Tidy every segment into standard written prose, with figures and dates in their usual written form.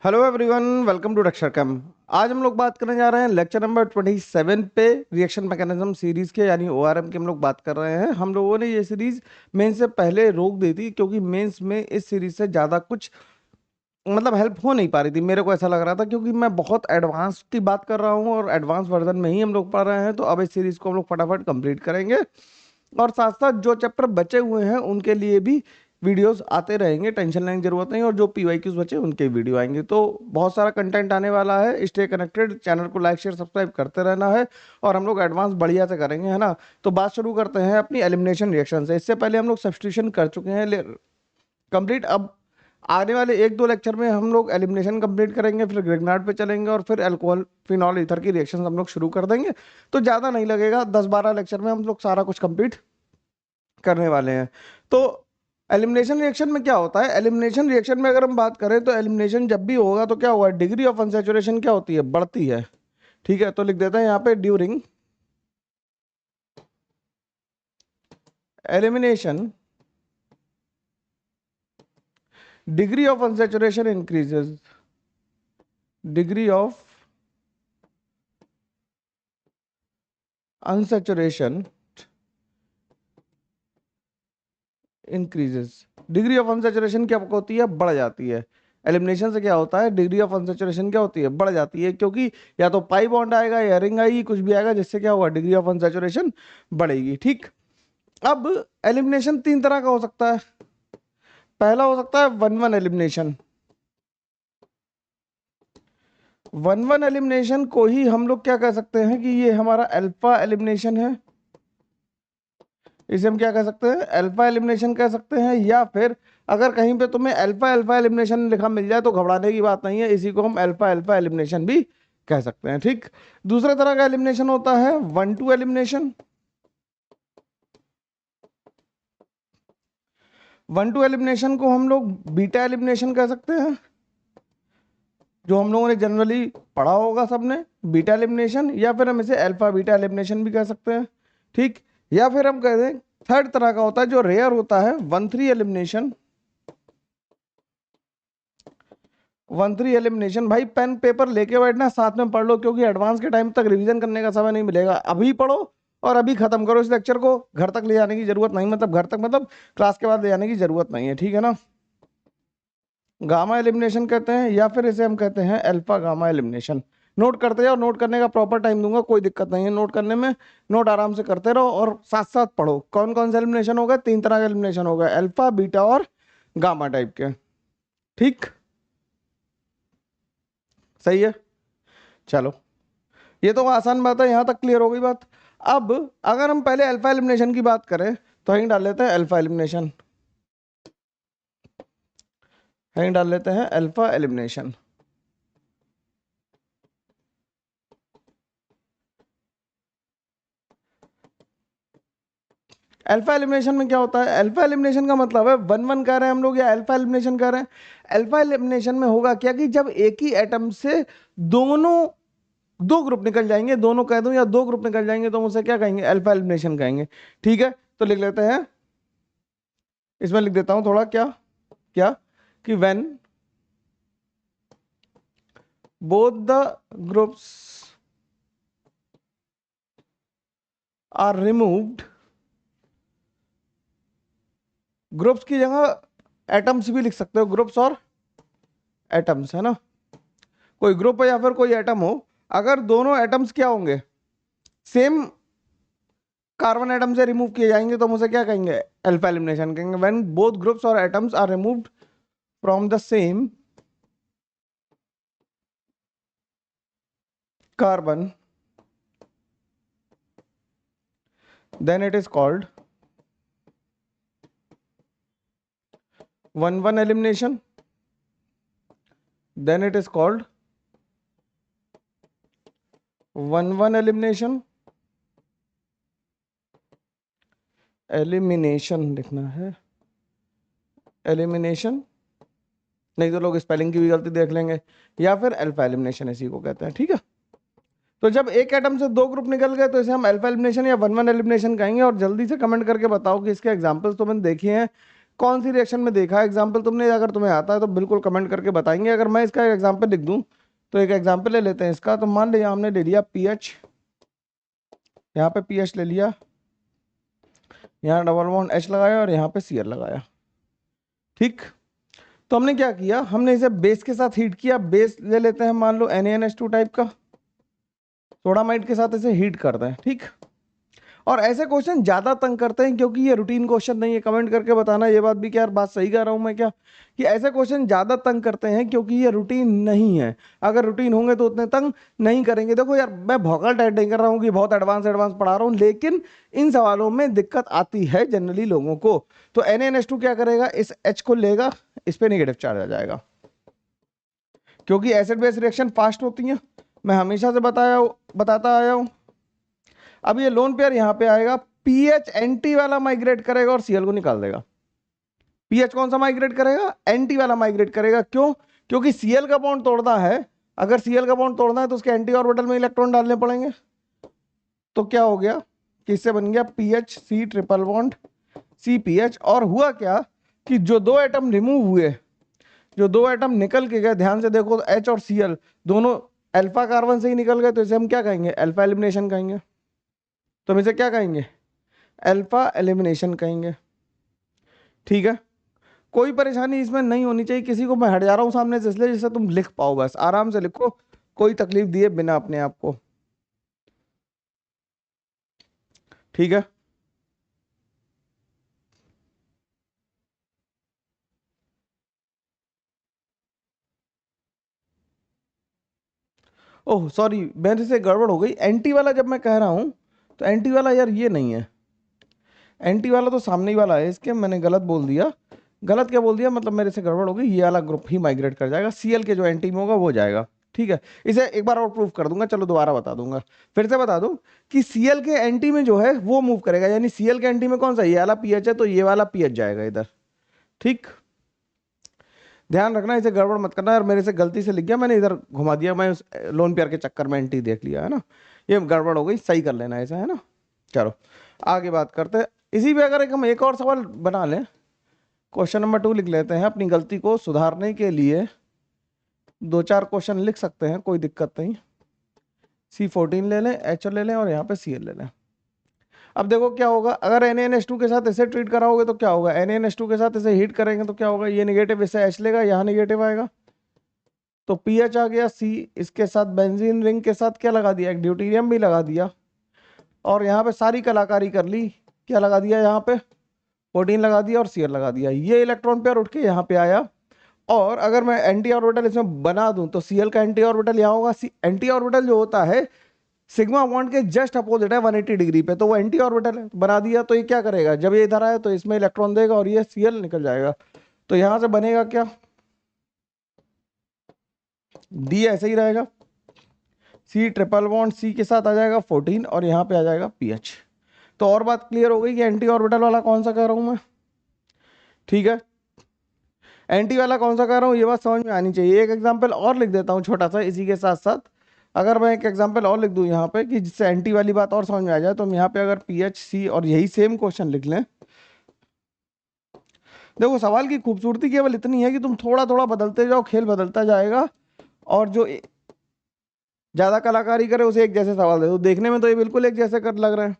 Hello everyone, welcome to अक्षर कम। आज हम लोग बात करने जा रहे हैं लेक्चर नंबर 27 पे रिएक्शन मैकेनिज्म सीरीज के यानी ओआरएम की हम लोग बात कर रहे हैं। हम लोगों ने ये सीरीज मेंस से पहले रोक दी थी क्योंकि मेंस में इस सीरीज से ज़्यादा कुछ मतलब हेल्प हो नहीं पा रही थी। मेरे को ऐसा लग रहा था क्योंकि मैं बहुत एडवांस की बात कर रहा हूँ और एडवांस वर्जन में ही हम लोग पढ़ रहे हैं। तो अब इस सीरीज को हम लोग फटाफट कंप्लीट करेंगे और साथ साथ जो चैप्टर बचे हुए हैं उनके लिए भी वीडियोस आते रहेंगे, टेंशन लेने की जरूरत नहीं। और जो पीवाईक्यूज बचे उनके वीडियो आएंगे। तो बहुत सारा कंटेंट आने वाला है। स्टे कनेक्टेड, चैनल को लाइक शेयर सब्सक्राइब करते रहना है और हम लोग एडवांस बढ़िया से करेंगे, है ना। तो बात शुरू करते हैं अपनी एलिमिनेशन रिएक्शन से। इससे पहले हम लोग सब्स्टिट्यूशन कर चुके हैं कंप्लीट। अब आने वाले एक दो लेक्चर में हम लोग एलिमिनेशन कंप्लीट करेंगे, फिर ग्रिग्नार्ड पे चलेंगे और फिर अल्कोहल फिनॉल ईथर की रिएक्शन हम लोग शुरू कर देंगे। तो ज़्यादा नहीं लगेगा, 10-12 लेक्चर में हम लोग सारा कुछ कंप्लीट करने वाले हैं। तो एलिमिनेशन रिएक्शन में क्या होता है? एलिमिनेशन रिएक्शन में अगर हम बात करें तो एलिमिनेशन जब भी होगा तो क्या होगा, डिग्री ऑफ अनसैचुरेशन क्या होती है, बढ़ती है। ठीक है, तो लिख देते हैं यहाँ पे during elimination degree of unsaturation increases, degree of unsaturation increases. Degree of unsaturation क्या होती है, बढ़ जाती है। एलिमिनेशन से क्या होता है, डिग्री ऑफ अनसैचुरेशन क्या होती है, बढ़ जाती है। क्योंकि या तो पाई बॉन्ड आएगा या रिंग आएगी, कुछ भी आएगा जिससे क्या होगा, डिग्री ऑफ अनसैचुरेशन बढ़ेगी। ठीक। अब एलिमिनेशन तीन तरह का हो सकता है। पहला हो सकता है one one elimination. One one elimination को ही हम लोग क्या कह सकते हैं कि ये हमारा अल्फा एलिमिनेशन है। इसे हम क्या कह सकते हैं, अल्फा एलिमिनेशन कह सकते हैं। या फिर अगर कहीं पे तुम्हें अल्फा अल्फा एलिमिनेशन लिखा मिल जाए तो घबराने की बात नहीं है, इसी को हम अल्फा अल्फा एलिमिनेशन भी कह सकते हैं। ठीक। दूसरे तरह का एलिमिनेशन होता है one two elimination. One two elimination को हम लोग बीटा एलिमिनेशन कह सकते हैं, जो हम लोगों ने जनरली पढ़ा होगा सबने, बीटा एलिमिनेशन। या फिर हम इसे अल्फा बीटा एलिमिनेशन भी कह सकते हैं। ठीक। या फिर हम कह दें थर्ड तरह का होता है जो रेयर होता है, one three elimination. One three elimination भाई पेन पेपर लेके बैठना, साथ में पढ़ लो क्योंकि एडवांस के टाइम तक रिवीजन करने का समय नहीं मिलेगा। अभी पढ़ो और अभी खत्म करो इस लेक्चर को, घर तक ले जाने की जरूरत नहीं। मतलब घर तक मतलब क्लास के बाद ले जाने की जरूरत नहीं है, ठीक है ना। गामा एलिमिनेशन कहते हैं या फिर इसे हम कहते हैं अल्फा गामा एलिमिनेशन। नोट करते जाओ, नोट करने का प्रॉपर टाइम दूंगा, कोई दिक्कत नहीं है नोट करने में। नोट आराम से करते रहो और साथ साथ पढ़ो। कौन कौन सा एलिमिनेशन होगा, तीन तरह का एलिमिनेशन होगा, अल्फा बीटा और गामा टाइप के। ठीक। सही है। चलो, ये तो आसान बात है, यहां तक क्लियर हो गई बात। अब अगर हम पहले अल्फा एलिमिनेशन की बात करें तो यहीं डाल लेते हैं अल्फा एलिमिनेशन, यहीं डाल लेते हैं अल्फा एलिमिनेशन। अल्फा एलिमिनेशन में क्या होता है, अल्फा एलिमिनेशन का मतलब है वन वन कह रहे हैं हम लोग या अल्फा एलिमिनेशन कह रहे हैं। अल्फा एलिमिनेशन में होगा क्या कि जब एक ही एटम से दोनों दो ग्रुप निकल जाएंगे, दोनों कह दूं या दो ग्रुप निकल जाएंगे तो हम उसे क्या कहेंगे, अल्फा एलिमिनेशन कहेंगे। ठीक है, तो लिख लेते हैं, इसमें लिख देता हूं थोड़ा क्या क्या कि when both the groups are removed, groups की जगह एटम्स भी लिख सकते हो, ग्रुप्स और एटम्स, है ना। कोई ग्रुप या फिर कोई एटम हो, अगर दोनों एटम्स क्या होंगे, सेम कार्बन एटम से रिमूव किए जाएंगे तो हम उसे क्या कहेंगे, अल्फा एलिमिनेशन कहेंगे। व्हेन बोथ ग्रुप्स और atoms are removed from the same carbon, then it is called one one elimination, then it is called one one elimination, elimination लिखना है, एलिमिनेशन, नहीं तो लोग स्पेलिंग की भी गलती देख लेंगे। या फिर अल्फा एलिमिनेशन इसी को कहते हैं, ठीक है। तो जब एक एटम से दो ग्रुप निकल गए तो इसे हम अल्फा एलिमिनेशन या वन वन एलिमिनेशन कहेंगे। और जल्दी से कमेंट करके बताओ कि इसके एग्जांपल्स तो मैंने देखे हैं कौन सी रिएक्शन में देखा है एग्जाम्पल तुमने, अगर तुम्हें आता है तो बिल्कुल कमेंट करके बताएंगे। अगर मैं इसका एक एग्जाम्पल लिख दूं तो एक एग्जाम्पल ले लेते हैं इसका। तो मान लिया हमने ले लिया पीएच, यहाँ पे पीएच ले लिया, यहाँ डबल बॉन्ड एच लगाया और यहाँ पे सीएल लगाया। ठीक, तो हमने क्या किया, हमने इसे बेस के साथ हीट किया। बेस ले लेते हैं मान लो NaNH2 टाइप का, सोडामाइड के साथ इसे हीट करते हैं। ठीक, और ऐसे क्वेश्चन ज्यादा तंग करते हैं क्योंकि ये रूटीन क्वेश्चन नहीं है। कमेंट करके बताना ये बात भी कि यार बात सही कह रहा हूं मैं क्या, कि ऐसे क्वेश्चन ज्यादा तंग करते हैं क्योंकि ये रूटीन नहीं है। अगर रूटीन होंगे तो उतने तंग नहीं करेंगे। देखो यार, मैं भौकाल टाइट नहीं कर रहा हूँ कि बहुत एडवांस एडवांस पढ़ा रहा हूँ, लेकिन इन सवालों में दिक्कत आती है जनरली लोगों को। तो NaNH2 क्या करेगा, इस H को लेगा, इस पे नेगेटिव चार्ज आ जाएगा, क्योंकि एसिड बेस रिएक्शन फास्ट होती है, मैं हमेशा से बताता आया हूं। अब ये लोन पेयर यहां पे आएगा, पीएच एंटी वाला माइग्रेट करेगा और सीएल को निकाल देगा। पीएच कौन सा माइग्रेट करेगा, एंटी वाला माइग्रेट करेगा। क्यों, क्योंकि सीएल का बॉन्ड तोड़ना है। अगर सीएल का बॉन्ड तोड़ना है तो उसके एंटी ऑर्बिटल में इलेक्ट्रॉन डालने पड़ेंगे। तो क्या हो गया कि इससे बन गया PH C triple bond C PH. और हुआ क्या कि जो दो एटम रिमूव हुए, जो दो एटम निकल के गए, ध्यान से देखो, तो एच और सीएल दोनों अल्फा कार्बन से ही निकल गए, तो इसे हम क्या कहेंगे, अल्फा एलिमिनेशन कहेंगे। तो हम इसे क्या कहेंगे, अल्फा एलिमिनेशन कहेंगे। ठीक है, कोई परेशानी इसमें नहीं होनी चाहिए किसी को। मैं हट जा रहा हूं सामने से इसलिए जिससे तुम लिख पाओ, बस आराम से लिखो, कोई तकलीफ दिए बिना अपने आप को। ठीक है, ओह सॉरी, मेरे से गड़बड़ हो गई। एंटी वाला जब मैं कह रहा हूं तो एंटी वाला यार ये नहीं है, एंटी वाला तो सामने ही वाला है इसके, मैंने गलत बोल दिया। गलत क्या बोल दिया, मतलब मेरे से गड़बड़ हो गई। ये वाला ग्रुप ही माइग्रेट कर जाएगा, सीएल के जो एंटी में होगा वो जाएगा। ठीक है, इसे एक बार और प्रूफ कर दूंगा, चलो दोबारा बता दूंगा। फिर से बता दूं कि सीएल के एंटी में जो है वो मूव करेगा, यानी सीएल के एंटी में कौन सा, ये वाला पीएच है, तो ये वाला पीएच जाएगा इधर। ठीक, ध्यान रखना, इसे गड़बड़ मत करना। यार मेरे से गलती से लिख गया, मैंने इधर घुमा दिया, मैं उस लोन पेयर के चक्कर में एंटी देख लिया है ना, ये गड़बड़ हो गई, सही कर लेना ऐसा, है ना। चलो आगे बात करते हैं। इसी पे अगर हम एक और सवाल बना लें, क्वेश्चन नंबर 2 लिख लेते हैं। अपनी गलती को सुधारने के लिए 2-4 क्वेश्चन लिख सकते हैं, कोई दिक्कत नहीं। C14 ले लें, एच ले लें और यहाँ पे Cl ले लें। अब देखो क्या होगा, अगर NaNH2 के साथ इसे ट्रीट कराओगे तो क्या होगा, NaNH2 के साथ इसे हीट करेंगे तो क्या होगा, ये नेगेटिव इसे H लेगा, यहाँ नेगेटिव आएगा, तो पीएच आ गया C। इसके साथ बेंजीन रिंग के साथ क्या लगा दिया, एक ड्यूटेरियम भी लगा दिया, और यहाँ पे सारी कलाकारी कर ली। क्या लगा दिया, यहाँ पे 14 लगा दिया और Cl लगा दिया। ये इलेक्ट्रॉन पेयर उठ के यहाँ पे आया, और अगर मैं एंटी ऑर्बिटल इसमें बना दूं तो Cl का एंटी ऑर्बिटल यहाँ होगा। एंटी ऑर्बिटल जो होता है सिग्मा बॉन्ड के जस्ट अपोजिट है 180 डिग्री पे, तो वो एंटी ऑर्बिटल है, बना दिया। तो ये क्या करेगा, जब ये इधर आए तो इसमें इलेक्ट्रॉन देगा और ये Cl निकल जाएगा। तो यहां से बनेगा क्या, डी ऐसे ही रहेगा, सी ट्रिपल बॉन्ड सी के साथ आ जाएगा 14 और यहाँ पे आ जाएगा पीएच। तो और बात क्लियर हो गई कि एंटी ऑर्बिटल वाला कौन सा कह रहा हूं मैं। ठीक है, एंटी वाला कौन सा कह रहा हूँ ये बात समझ में आनी चाहिए। एक एग्जांपल और लिख देता हूँ छोटा सा इसी के साथ साथ। अगर मैं एक एग्जांपल और लिख दूं यहाँ पे कि जिससे एंटी वाली बात और समझ में आ जाए, तो हम यहाँ पे अगर पीएच सी और यही सेम क्वेश्चन लिख लें। देखो सवाल की खूबसूरती केवल इतनी है कि तुम थोड़ा थोड़ा बदलते जाओ, खेल बदलता जाएगा, और जो ज्यादा कलाकारी करे उसे एक जैसे सवाल दे दो। देखने में तो ये बिल्कुल एक जैसे कर लग रहे हैं।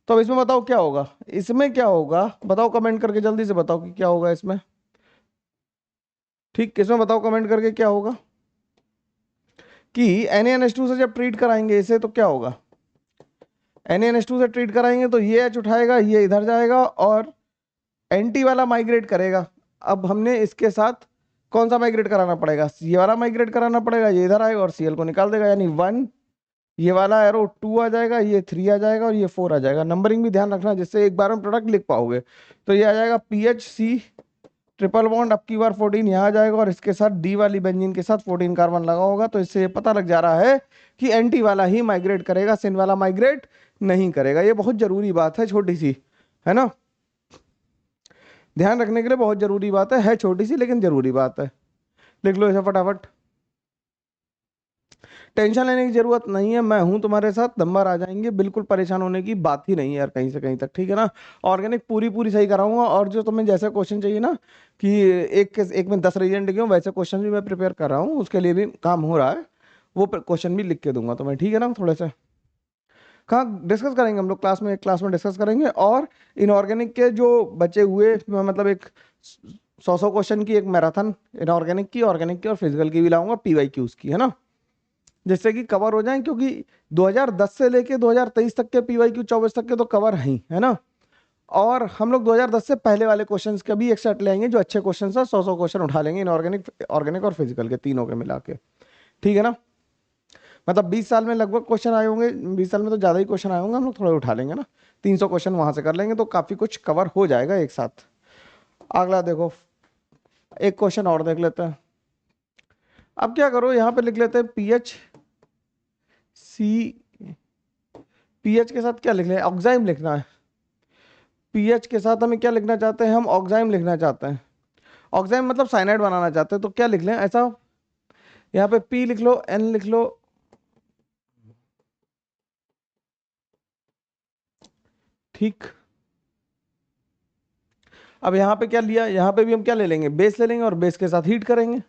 तो अब इसमें बताओ क्या होगा, इसमें क्या होगा, बताओ कमेंट करके जल्दी से बताओ कि क्या होगा इसमें। ठीक, इसमें बताओ कमेंट करके क्या होगा कि NaNH2 से जब ट्रीट कराएंगे इसे तो क्या होगा, NaNH2 से ट्रीट कराएंगे तो ये H उठाएगा, ये इधर जाएगा और एंटी वाला माइग्रेट करेगा। अब हमने इसके साथ कौन सा माइग्रेट कराना पड़ेगा, ये वाला माइग्रेट कराना पड़ेगा, ये इधर आएगा और Cl को निकाल देगा, यानी 1, ये वाला एरो 2 आ जाएगा, ये 3 आ जाएगा और ये 4 आ जाएगा। नंबरिंग भी ध्यान रखना जिससे एक बार में प्रोडक्ट लिख पाओगे। तो ये आ जाएगा पीएच सी ट्रिपल बॉन्ड, अब की बार 14 यहाँ आ जाएगा और इसके साथ डी वाली बेंजीन के साथ 14 कार्बन लगा होगा। तो इससे ये पता लग जा रहा है कि एंटी वाला ही माइग्रेट करेगा, सिन वाला माइग्रेट नहीं करेगा। ये बहुत जरूरी बात है, छोटी सी, है ना, ध्यान रखने के लिए बहुत जरूरी बात है छोटी सी लेकिन जरूरी बात है। लिख लो इसे फटाफट। टेंशन लेने की जरूरत नहीं है, मैं हूं तुम्हारे साथ, नंबर आ जाएंगे, बिल्कुल परेशान होने की बात ही नहीं है यार कहीं से कहीं तक, ठीक है ना। ऑर्गेनिक पूरी पूरी सही कराऊंगा, और जो तुम्हें जैसे क्वेश्चन चाहिए ना कि एक में 10 रीजन लिखे वैसे क्वेश्चन भी मैं प्रिपेयर कर रहा हूँ, उसके लिए भी काम हो रहा है, वो क्वेश्चन भी लिख के दूंगा तुम्हें, ठीक है ना। थोड़े से कहाँ डिस्कस करेंगे हम लोग क्लास में, एक क्लास में डिस्कस करेंगे। और इनऑर्गेनिक के जो बचे हुए मतलब एक 100 क्वेश्चन की एक मैराथन इनऑर्गेनिक की, ऑर्गेनिक की और फिजिकल की भी लाऊंगा, PYQs की, है ना, जिससे कि कवर हो जाए, क्योंकि 2010 से लेके 2023 तक के PYQ 24 तक के तो कवर हैं ही, है ना। और हम लोग 2010 से पहले वाले क्वेश्चंस का भी एक सेट लेंगे, जो अच्छे क्वेश्चन है, 100 क्वेश्चन उठा लेंगे इनऑर्गेनिक, ऑर्गेनिक और फिजिकल के तीनों के मिला के, ठीक है ना। मतलब 20 साल में लगभग क्वेश्चन आए होंगे, 20 साल में तो ज़्यादा ही क्वेश्चन आए होंगे, हम लोग थोड़े उठा लेंगे ना, 300 क्वेश्चन वहां से कर लेंगे तो काफ़ी कुछ कवर हो जाएगा एक साथ। अगला देखो, एक क्वेश्चन और देख लेते हैं। अब क्या करो, यहाँ पे लिख लेते हैं सी, पीएच के साथ क्या लिख लें, ऑक्साइम लिखना है। पीएच के साथ हमें क्या लिखना चाहते हैं, हम ऑक्साइम लिखना चाहते हैं। ऑक्साइम मतलब साइनाइड बनाना चाहते हैं, तो क्या लिख लें ऐसा, यहाँ पे पी लिख लो, एन लिख लो, ठीक। अब यहाँ पे क्या लिया, यहाँ पे भी हम क्या ले लेंगे, बेस ले लेंगे और बेस के साथ हीट करेंगे।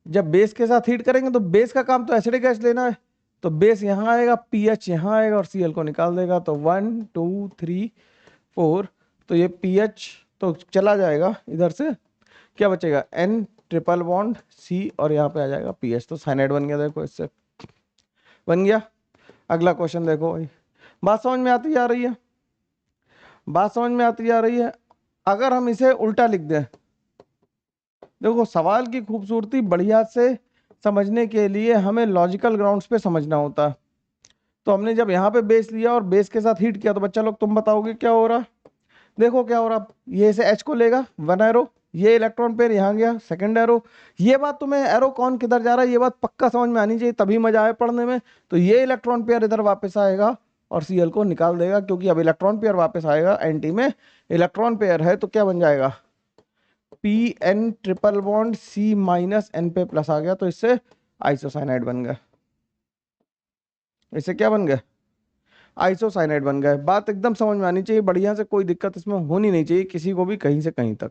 जब बेस के साथ हीट करेंगे तो बेस का काम तो एसिडिक गैस लेना है, तो बेस यहाँ आएगा, पीएच यहाँ आएगा और सीएल को निकाल देगा, तो 1 2 3 4, तो ये पीएच तो चला जाएगा इधर से, क्या बचेगा, एन ट्रिपल बॉन्ड सी, और यहाँ पे आ जाएगा पीएच, तो साइनाइड बन गया, देखो इससे बन गया। अगला क्वेश्चन देखो भाई, बात समझ में आती जा रही है, बात समझ में आती जा रही है। अगर हम इसे उल्टा लिख दें, देखो सवाल की खूबसूरती बढ़िया से समझने के लिए हमें लॉजिकल ग्राउंड्स पे समझना होता है। तो हमने जब यहाँ पे बेस लिया और बेस के साथ हीट किया, तो बच्चा लोग तुम बताओगे क्या हो रहा, देखो क्या हो रहा, ये से H को लेगा 1 एरो, ये इलेक्ट्रॉन पेयर यहाँ गया सेकंड एरो। ये बात तुम्हें एरो कौन किधर जा रहा है ये बात पक्का समझ में आनी चाहिए, तभी मजा आए पढ़ने में। तो ये इलेक्ट्रॉन पेयर इधर वापस आएगा और सीएल को निकाल देगा, क्योंकि अब इलेक्ट्रॉन पेयर वापस आएगा, एंटी में इलेक्ट्रॉन पेयर है, तो क्या बन जाएगा, P N triple bond C minus N पे प्लस आ गया, तो इससे आइसोसाइनाइड बन गया। इससे क्या बन गया, आइसोसाइनाइड बन गया। बात एकदम समझ में आनी चाहिए बढ़िया से, कोई दिक्कत इसमें होनी नहीं चाहिए किसी को भी कहीं से कहीं तक,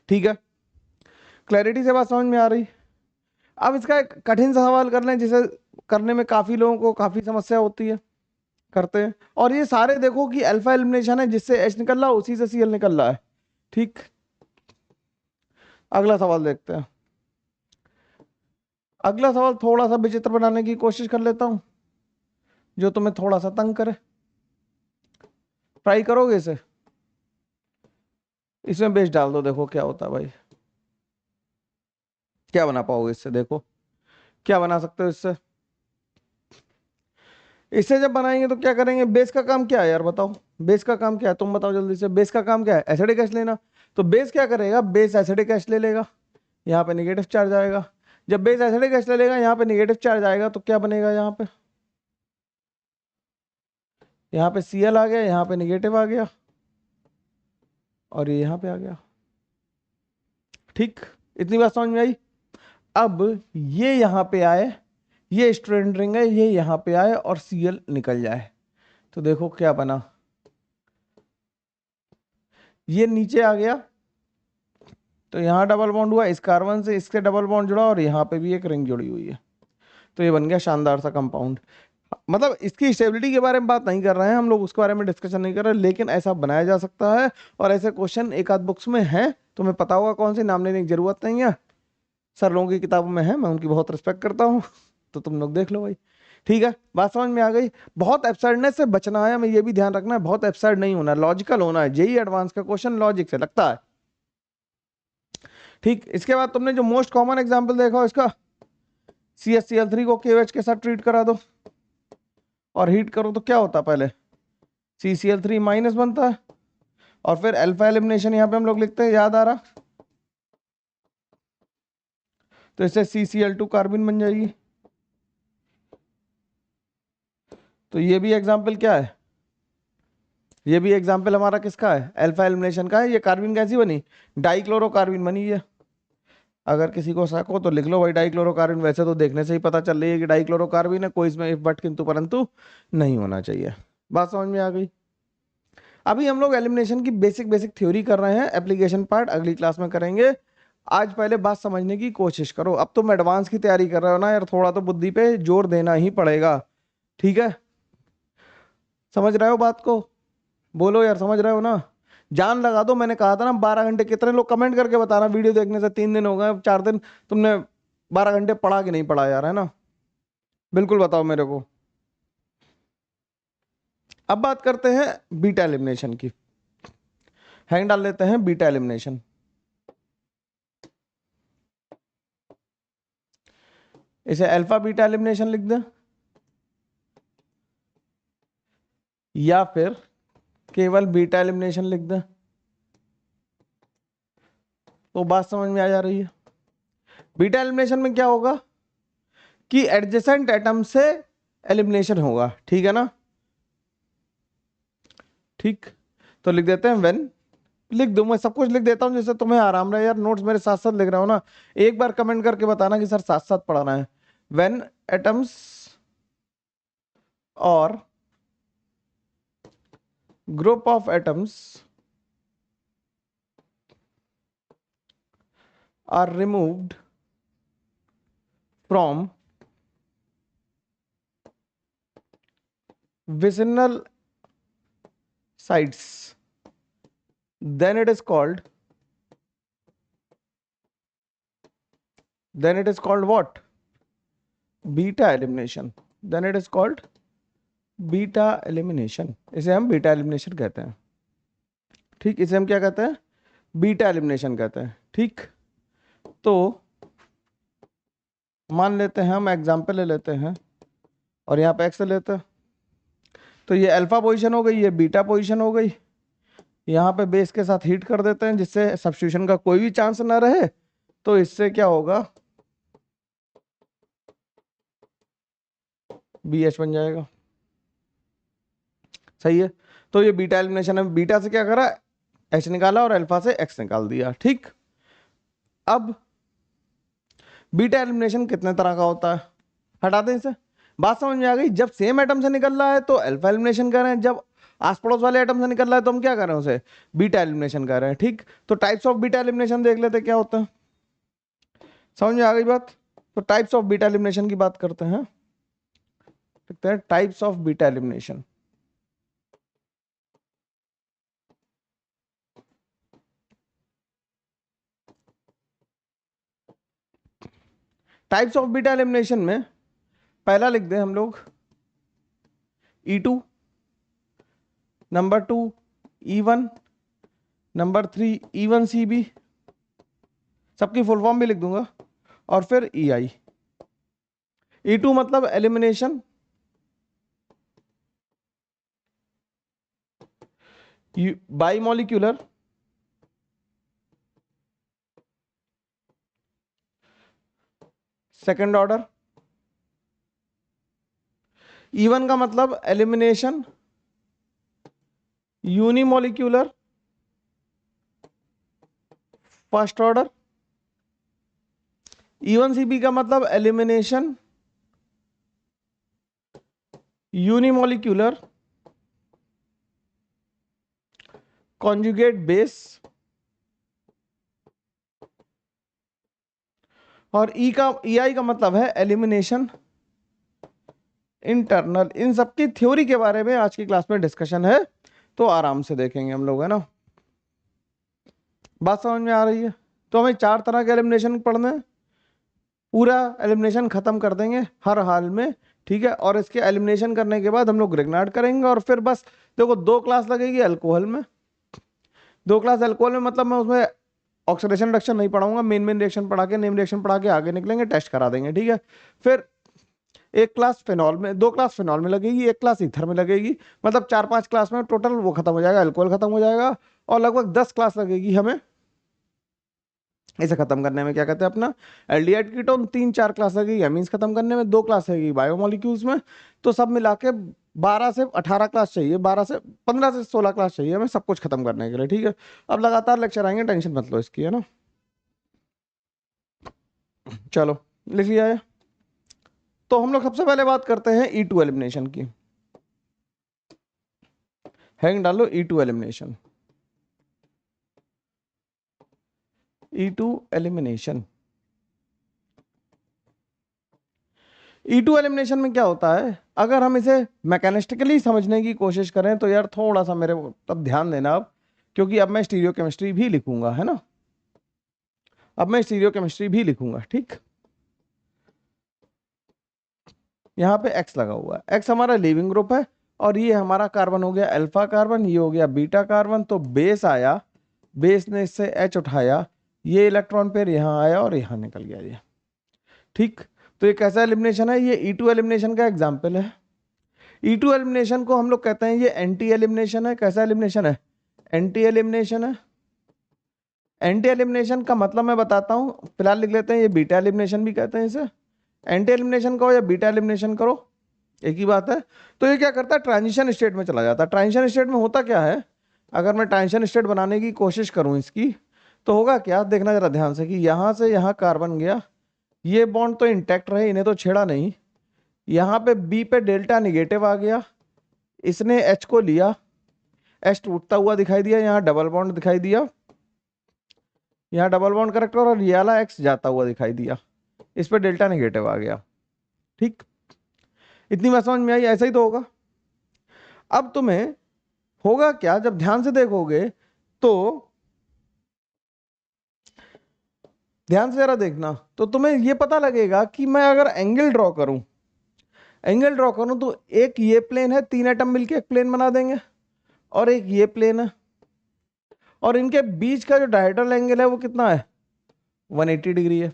ठीक है। क्लैरिटी से बात समझ में आ रही। अब इसका एक कठिन सा सवाल कर लें, जिसे करने में काफी लोगों को काफी समस्या होती है, करते हैं। और ये सारे देखो कि अल्फा एलिमिनेशन है, जिससे एच निकल रहा है उसी से सीएल निकल रहा है, ठीक। अगला सवाल देखते हैं। अगला सवाल थोड़ा सा विचित्र बनाने की कोशिश कर लेता हूं, जो तुम्हें थोड़ा सा तंग करे। ट्राई करोगे इसे, इसमें बेस डाल दो, देखो क्या होता है भाई, क्या बना पाओगे इससे, देखो क्या बना सकते हो इससे। इससे जब बनाएंगे तो क्या करेंगे, बेस का काम क्या है यार बताओ, बेस का काम क्या है, तुम बताओ जल्दी से, बेस का काम क्या है, एसिडिक एसिड लेना। तो बेस क्या करेगा, बेस एसिडिक एसिड ले लेगा, यहाँ पे निगेटिव चार्ज आएगा। जब बेस एसिडिक एसिड ले लेगा, यहाँ पे निगेटिव चार्ज आएगा, तो क्या बनेगा, यहाँ पे Cl आ गया, यहाँ पे निगेटिव आ गया, और ये यहाँ पे आ गया, ठीक। इतनी बात समझ में आई। अब ये यहाँ पे आए, ये स्टूडेंट रिंग है, ये यहाँ पे आए और Cl निकल जाए, तो देखो क्या बना, ये नीचे आ गया, तो यहाँ डबल बॉन्ड हुआ, इस कार्बन से इसके डबल बॉन्ड जुड़ा, और यहाँ पे भी एक रिंग जुड़ी हुई है, तो ये बन गया शानदार सा कंपाउंड। मतलब इसकी स्टेबिलिटी के बारे में बात नहीं कर रहे हैं हम लोग, उसके बारे में डिस्कशन नहीं कर रहे, लेकिन ऐसा बनाया जा सकता है। और ऐसे क्वेश्चन एक आध बुक्स में है, तुम्हें पता होगा कौन से, नाम लेने की जरूरत नहीं है, सर लोगों की किताबों में है, मैं उनकी बहुत रिस्पेक्ट करता हूँ तो तुम लोग देख लो भाई, ठीक है। बात समझ में आ गई। बहुत एब्सर्डनेस से बचना है, हमें ये भी ध्यान रखना है, बहुत एब्सर्ड नहीं होना, लॉजिकल होना है। जेई एडवांस का क्वेश्चन लॉजिक से लगता है, ठीक। इसके बाद तुमने जो मोस्ट कॉमन एग्जाम्पल देखा इसका, CH3 को KOH के साथ ट्रीट करा दो और हीट करो, तो क्या होता है, पहले CCl3 माइनस बनता है, और फिर अल्फा एलिमिनेशन यहाँ पे हम लोग लिखते हैं, याद आ रहा, तो इससे CCl2 कार्बन बन जाएगी। तो ये भी एग्जाम्पल क्या है, ये भी एग्जाम्पल हमारा किसका है, अल्फा एलिमिनेशन का है। ये कार्बन कैसी बनी, डाइक्लोरोकार्बन बनी है। अगर किसी को शक हो तो लिख लो भाई डाइक्लोरोकार्बन, वैसे तो देखने से ही पता चल रही है कि डाइक्लोरोकार्बन है, कोई इसमें इफ बट किंतु परंतु नहीं होना चाहिए। बात समझ में आ गई। अभी हम लोग एलिमिनेशन की बेसिक बेसिक थ्योरी कर रहे हैं, एप्लीकेशन पार्ट अगली क्लास में करेंगे। आज पहले बात समझने की कोशिश करो। अब तुम एडवांस की तैयारी कर रहे हो ना यार, थोड़ा तो बुद्धि पे जोर देना ही पड़ेगा, ठीक है? समझ रहे हो बात को? बोलो यार, समझ रहे हो ना? जान लगा दो, मैंने कहा था ना 12 घंटे। कितने लोग कमेंट करके बताना, वीडियो देखने से 3 दिन हो गए, 4 दिन तुमने 12 घंटे पढ़ा कि नहीं पढ़ा यार, है ना? बिल्कुल बताओ मेरे को। अब बात करते हैं बीटा एलिमिनेशन की। हैंग डाल लेते हैं बीटा एलिमिनेशन। इसे अल्फा बीटा एलिमिनेशन लिख दें या फिर केवल बीटा एलिमिनेशन लिख दें, तो बात समझ में आ जा रही है। बीटा एलिमिनेशन में क्या होगा कि एडजेसेंट एटम से एलिमिनेशन होगा, ठीक है ना? ठीक, तो लिख देते हैं व्हेन, लिख दूं मैं सब कुछ लिख देता हूं जिससे तुम्हें आराम रहे यार। नोट्स मेरे साथ साथ लिख रहा हूं ना, एक बार कमेंट करके बताना कि सर साथ साथ पढ़ाना है। व्हेन एटम्स और group of atoms are removed from vicinal sites, then it is called what? Beta elimination. Then it is called beta elimination. इसे हम बीटा एलिमिनेशन कहते हैं, ठीक? इसे हम क्या कहते हैं? बीटा एलिमिनेशन कहते हैं, ठीक? तो मान लेते हैं, हम एग्जाम्पल ले लेते हैं और यहाँ पे एक्स लेते हैं। तो ये अल्फा पोजीशन हो गई, ये बीटा पोजीशन हो गई। यहाँ पे बेस के साथ हीट कर देते हैं जिससे सब्स्टिट्यूशन का कोई भी चांस ना रहे। तो इससे क्या होगा, BH बन जाएगा, सही है? तो ये बीटा एलिमिनेशन है। बीटा से क्या करा, H निकाला और अल्फा से X निकाल दिया, ठीक? अब बीटा एलिमिनेशन कितने तरह का होता है, हटा दें इसे। बात समझ में आ गई? जब सेम एटम से निकल रहा है तो अल्फा एलिमिनेशन कर रहे हैं, जब आस पड़ोस वाले एटम से निकल रहा है तो हम क्या कर रहे हैं, उसे बीटा एलिमिनेशन कर रहे हैं, ठीक? तो टाइप्स ऑफ बीटा एलिमिनेशन देख लेते क्या होता है। समझ में आ गई बात? तो टाइप्स ऑफ बीटा एलिमिनेशन की बात करते हैं, देखते हैं types of beta elimination. Types of beta elimination में पहला लिख दें हम लोग E2, number 2 E1, number 3 E1CB, सबकी फुल फॉर्म भी लिख दूंगा, और फिर EI। E2 मतलब एलिमिनेशन बाइमोलिक्यूलर, सेकेंड ऑर्डर। E1 का मतलब elimination unimolecular, first order. E1CB का मतलब एलिमिनेशन यूनिमोलिक्यूलर कॉन्जुगेट बेस, और EI का मतलब है एलिमिनेशन इंटरनल। इन सबकी थ्योरी के बारे में आज की क्लास में डिस्कशन है, तो आराम से देखेंगे हम लोग, है ना? बात समझ में आ रही है? तो हमें 4 तरह के एलिमिनेशन पढ़ने हैं, पूरा एलिमिनेशन खत्म कर देंगे हर हाल में, ठीक है? और इसके एलिमिनेशन करने के बाद हम लोग ग्रिग्नार्ड करेंगे, और फिर बस देखो 2 क्लास लगेगी अल्कोहल में। 2 क्लास अल्कोहल में मतलब मैं उसमें ऑक्सीडेशन रिएक्शन नहीं पढ़ाऊंगा, मेन रिएक्शन पढ़ा के, नेम रिएक्शन पढ़ा के आगे निकलेंगे, टेस्ट करा देंगे, ठीक है? फिर 1 क्लास फिनॉल में, 2 क्लास फिनॉल में लगेगी, 1 क्लास ईथर में लगेगी। मतलब 4-5 क्लास में टोटल वो खत्म हो जाएगा, अल्कोहल खत्म हो जाएगा। और लगभग 10 क्लास लगेगी हमें इसे खत्म करने में, क्या कहते हैं अपना एल्डिहाइड कीटोन। 3-4 क्लास लगेगी एमीन्स खत्म करने में, 2 क्लास लगेगी बायोमोलिक्यूल्स में। तो सब मिला के 12 से 18 क्लास चाहिए, 12 से 15 से 16 क्लास चाहिए हमें सब कुछ खत्म करने के लिए, ठीक है? अब लगातार लेक्चर आएंगे, टेंशन मत लो इसकी, है ना? चलो लिख लिया है। तो हम लोग सबसे पहले बात करते हैं E2 एलिमिनेशन की। हैंग डालो E2 elimination. E2 elimination. E2 elimination में क्या होता है, अगर हम इसे मैकेनिस्टिकली समझने की कोशिश करें तो यार थोड़ा सा मेरे तब ध्यान देना अब, क्योंकि अब मैं स्टीरियोकेमिस्ट्री भी लिखूंगा, है ना। अब मैं स्टीरियोकेमिस्ट्री भी लिखूंगा, ठीक। यहाँ पे X लगा हुआ है, X हमारा लीविंग ग्रुप है, और ये हमारा कार्बन हो गया अल्फा कार्बन, ये हो गया बीटा कार्बन। तो बेस आया, बेस ने इससे H उठाया, ये इलेक्ट्रॉन पेयर यहाँ आया और यहाँ निकल गया ये, ठीक। तो ये कैसा एलिमिनेशन है, ये E2 एलिमिनेशन का एग्जाम्पल है। E2 एलिमिनेशन को हम लोग कहते हैं ये एंटी एलिमिनेशन है। कैसा एलिमिनेशन है, एंटी एलिमिनेशन है। एंटी एलिमिनेशन का मतलब मैं बताता हूं, फिलहाल लिख लेते हैं, ये बीटा एलिमिनेशन भी कहते हैं इसे। एंटी एलिमिनेशन करो या बीटा एलिमिनेशन करो, एक ही बात है। तो ये क्या करता है, ट्रांजिशन स्टेट में चला जाता है। ट्रांजिशन स्टेट में होता क्या है, अगर मैं ट्रांजिशन स्टेट बनाने की कोशिश करूं इसकी, तो होगा क्या, देखना जरा ध्यान से कि यहां से यहां कार्बन गया, ये बॉन्ड तो इंटैक्ट रहे, इन्हें तो छेड़ा नहीं। यहाँ पे बी पे डेल्टा निगेटिव आ गया, इसने एच को लिया, एच टूटता हुआ दिखाई दिया, यहाँ डबल बॉन्ड दिखाई दिया, यहाँ डबल बॉन्ड करेक्टर, और ये वाला एक्स जाता हुआ दिखाई दिया, इस पे डेल्टा निगेटिव आ गया, ठीक। इतनी बात समझ में आई, ऐसा ही तो होगा। अब तुम्हें होगा क्या, जब ध्यान से देखोगे तो ध्यान से जरा देखना, तो तुम्हें ये पता लगेगा कि मैं अगर एंगल ड्रॉ करूं, एंगल ड्रॉ करूं तो एक ये प्लेन है, तीन एटम मिलके एक प्लेन बना देंगे, और एक ये प्लेन है, और इनके बीच का जो डायहेड्रल एंगल है वो कितना है, 180 डिग्री है।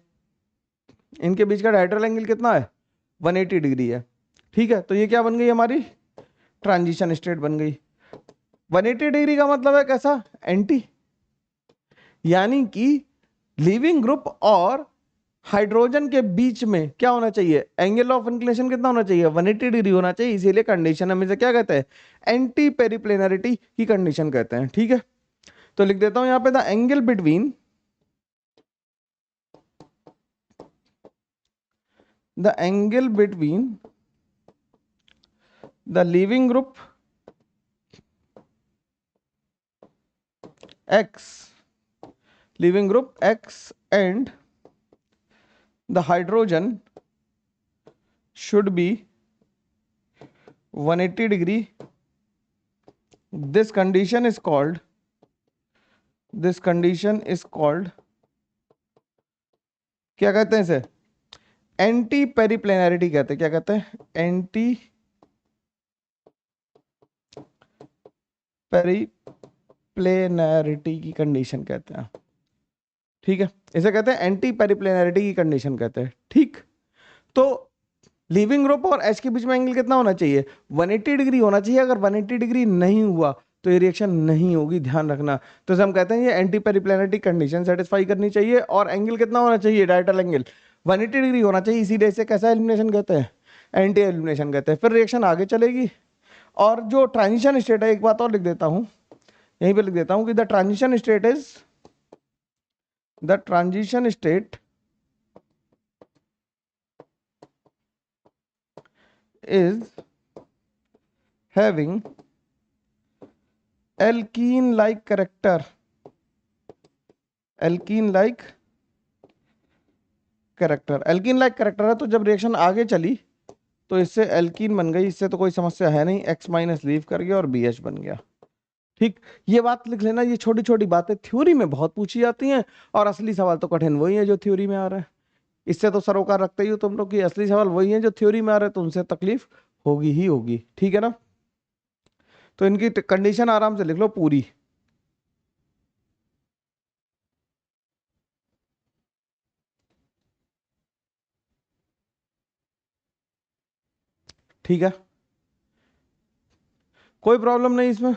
इनके बीच का डायहेड्रल एंगल कितना है, 180 डिग्री है, ठीक है। तो ये क्या बन गई हमारी, ट्रांजिशन स्टेट बन गई। 180 डिग्री का मतलब है कैसा, एंटी, यानी कि लिविंग ग्रुप और हाइड्रोजन के बीच में क्या होना चाहिए, एंगल ऑफ इंक्लिनेशन कितना होना चाहिए, 180 डिग्री होना चाहिए। इसीलिए कंडीशन हम इसे क्या कहते हैं, एंटी पेरिप्लेनरिटी की कंडीशन कहते हैं, ठीक है। तो लिख देता हूं यहां पे, the angle between, the angle between the leaving group X, living group X and the hydrogen should be 180 degree. This condition is called क्या कहते हैं इसे, एंटी पेरिप्लेनरिटी कहते हैं। क्या कहते हैं, एंटी पेरिप्लेनरिटी की कंडीशन कहते हैं, ठीक है। इसे कहते हैं एंटी पेरिप्लेनरिटी की कंडीशन कहते हैं, ठीक। तो लिविंग ग्रुप और एच के बीच में एंगल कितना होना चाहिए, 180 डिग्री होना चाहिए। अगर 180 डिग्री नहीं हुआ तो ये रिएक्शन नहीं होगी, ध्यान रखना। तो हम कहते हैं ये एंटी पेरिप्लेनरिटी कंडीशन सेटिस्फाई करनी चाहिए, और एंगल कितना होना चाहिए, डायहेड्रल एंगल 180 डिग्री होना चाहिए। इसीलिए इसे कैसा एलिमिनेशन कहते हैं, एंटी एलिमिनेशन कहते हैं। फिर रिएक्शन आगे चलेगी, और जो ट्रांजिशन स्टेट है, एक बात और लिख देता हूं, यहीं पे लिख देता हूं कि the transition state is having alkene like character, alkene like character है। तो जब रिएक्शन आगे चली तो इससे एल्कीन बन गई, इससे तो कोई समस्या है नहीं, X माइनस लीव कर गया और BH बन गया, ठीक। ये बात लिख लेना, ये छोटी छोटी बातें थ्योरी में बहुत पूछी जाती हैं, और असली सवाल तो कठिन वही है जो थ्योरी में आ रहा है। इससे तो सरोकार रखते ही हो तुम लोग कि असली सवाल वही है जो थ्योरी में आ रहे हैं, तो उनसे तकलीफ होगी ही होगी, ठीक है ना। तो इनकी कंडीशन आराम से लिख लो पूरी, ठीक है, कोई प्रॉब्लम नहीं इसमें।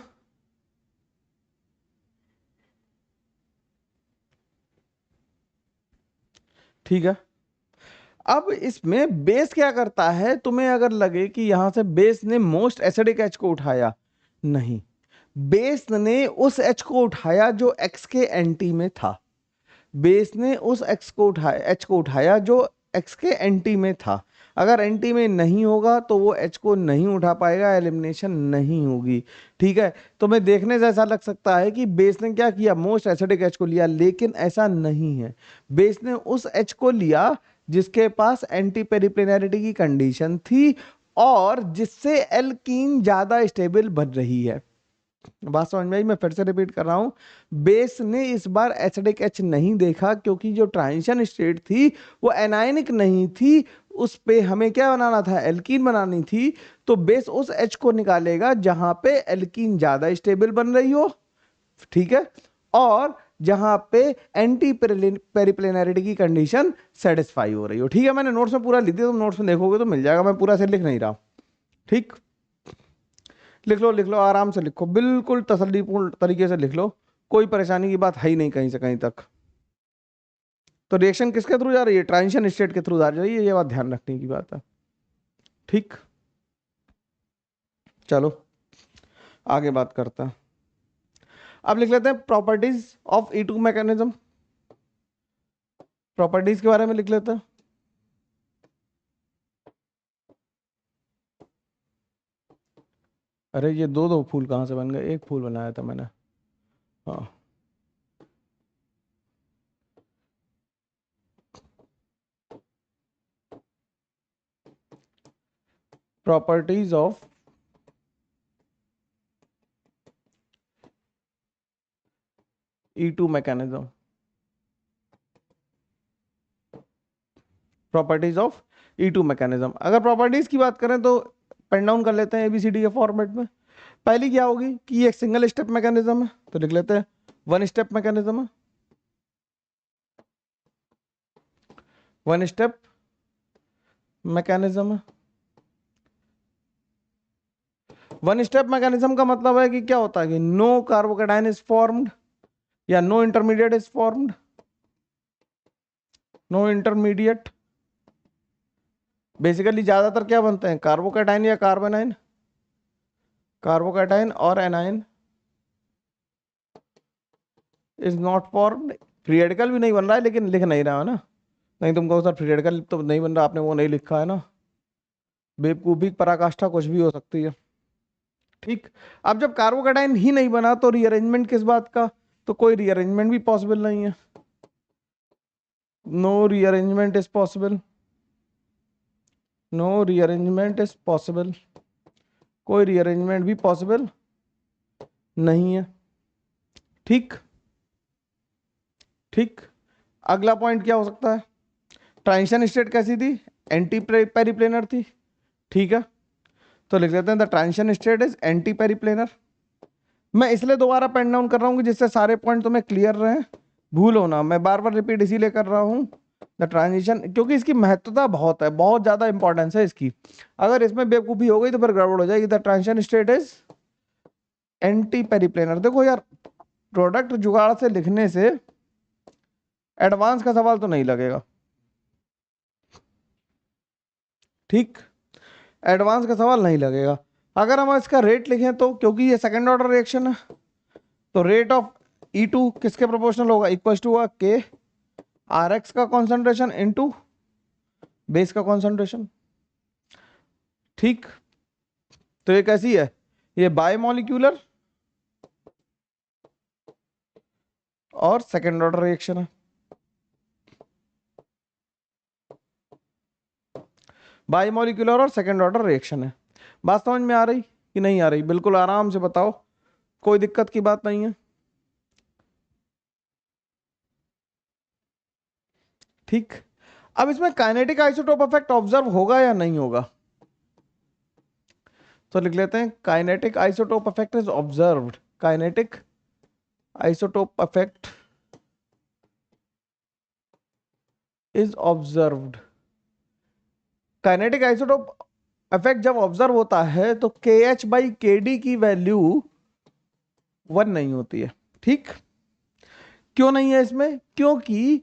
ठीक है, अब इसमें बेस क्या करता है, तुम्हें अगर लगे कि यहां से बेस ने मोस्ट एसिडिक एच को उठाया, नहीं, बेस ने उस एच को उठाया जो एक्स के एंटी में था। बेस ने उस एक्स को उठाया, एच को उठाया जो एक्स के एंटी में था। अगर एंटी में नहीं होगा तो वो एच को नहीं उठा पाएगा, एलिमिनेशन नहीं होगी। ठीक है, तो मैं देखने से ऐसा लग सकता है कि बेस ने क्या किया, मोस्ट एसिडिक एच को लिया, लेकिन ऐसा नहीं है। बेस ने उस एच को लिया जिसके पास एंटी पेरिप्लेनरिटी की कंडीशन थी और जिससे एल्कीन ज्यादा स्टेबल बन रही है। बात समझ में आई? मैं फिर से रिपीट कर रहा हूं, बेस ने इस बार एसिडिक एच नहीं देखा क्योंकि जो ट्रांजिशन स्टेट थी वो एनायनिक नहीं थी, उस पे हमें क्या बनाना था, एल्कीन बनानी थी। तो बेस उस एच को निकालेगा जहां पे एल्कीन ज्यादा स्टेबल बन रही हो, ठीक है, और जहां पे एंटी पेरिप्लेनरिटी की कंडीशन सेटिस्फाई हो रही हो। ठीक है, मैंने नोट्स में पूरा लिख दिया, तुम नोट्स में देखोगे तो मिल जाएगा, मैं पूरा से लिख नहीं रहा। ठीक, लिख लो लिख लो, आराम से लिखो, बिल्कुल तसल्लीपूर्ण तरीके से लिख लो, कोई परेशानी की बात है ही नहीं कहीं से कहीं तक। तो रिएक्शन किसके थ्रू जा रही है, ट्रांजिशन स्टेट के थ्रू जा रही है, ये बात ध्यान रखने की बात है। ठीक, चलो आगे बात करते हैं। अब लिख लेते हैं properties of E2 mechanism, properties के बारे में लिख लेते हैं। अरे ये दो दो फूल कहाँ से बन गए, एक फूल बनाया था मैंने। हाँ, properties of E2 mechanism, properties of E2 mechanism. अगर प्रॉपर्टीज की बात करें तो पेन डाउन कर लेते हैं ABCD के फॉर्मेट में। पहली क्या होगी कि ये एक सिंगल स्टेप मैकेनिज्म है, तो लिख लेते हैं वन स्टेप मैकेनिज्म है, वन स्टेप मैकेनिज्म है। वन स्टेप मैकेनिज्म का मतलब है कि क्या होता है कि नो कार्बोकेटाइन इज फॉर्म्ड या no intermediate is formed, no intermediate. Basically ज्यादातर क्या बनते हैं, कार्बोकेटाइन या कार्बोनाइन, कार्बोकेटाइन और anion is not formed. Free radical भी नहीं बन रहा है, लेकिन लिख नहीं रहा है ना, नहीं तुम कहो सर फ्री रेडिकल तो नहीं बन रहा, आपने वो नहीं लिखा है ना, बेवकूफी पराकाष्ठा कुछ भी हो सकती है। ठीक, अब जब कार्बोकेटाइन ही नहीं बना तो रीअरेंजमेंट किस बात का, तो कोई रीअरेंजमेंट भी पॉसिबल नहीं है, no rearrangement is possible, no rearrangement is possible, कोई रीअरेंजमेंट भी पॉसिबल नहीं है। ठीक, ठीक, अगला पॉइंट क्या हो सकता है, ट्रांजिशन स्टेट कैसी थी, एंटी पेरिप्लेनर थी। ठीक है, तो लिख लेते हैं the transition state is anti periplanar. मैं इसलिए दोबारा पेन डाउन कर रहा हूँ कि जिससे सारे पॉइंट तुम्हें क्लियर रहे, भूलो ना, मैं बार बार रिपीट इसीलिए कर रहा हूँ द ट्रांजिशन, क्योंकि इसकी महत्वता बहुत है, बहुत ज्यादा इंपॉर्टेंस है इसकी। अगर इसमें बेवकूफी हो गई तो फिर गड़बड़ हो जाएगी। The transition state is anti periplanar. देखो यार, प्रोडक्ट जुगाड़ से लिखने से एडवांस का सवाल तो नहीं लगेगा। ठीक, एडवांस का सवाल नहीं लगेगा। अगर हम इसका रेट लिखें तो, क्योंकि ये सेकंड ऑर्डर रिएक्शन है, तो रेट ऑफ E2 किसके प्रोपोर्शनल होगा, इक्वल टू होगा के आर एक्स का कॉन्सेंट्रेशन इनटू बेस का कॉन्सेंट्रेशन। ठीक, तो ये कैसी है, ये बायोमोलिक्यूलर और सेकंड ऑर्डर रिएक्शन है, बायोमोलिक्यूलर और सेकंड ऑर्डर रिएक्शन है। बात समझ में आ रही कि नहीं आ रही, बिल्कुल आराम से बताओ, कोई दिक्कत की बात नहीं है। ठीक, अब इसमें काइनेटिक आइसोटोप इफेक्ट ऑब्जर्व होगा या नहीं होगा, तो लिख लेते हैं kinetic isotope effect is observed, kinetic isotope effect is observed. Kinetic isotope effect जब ऑब्जर्व होता है तो KH/KD की वैल्यू 1 नहीं होती है। ठीक, क्यों नहीं है इसमें, क्योंकि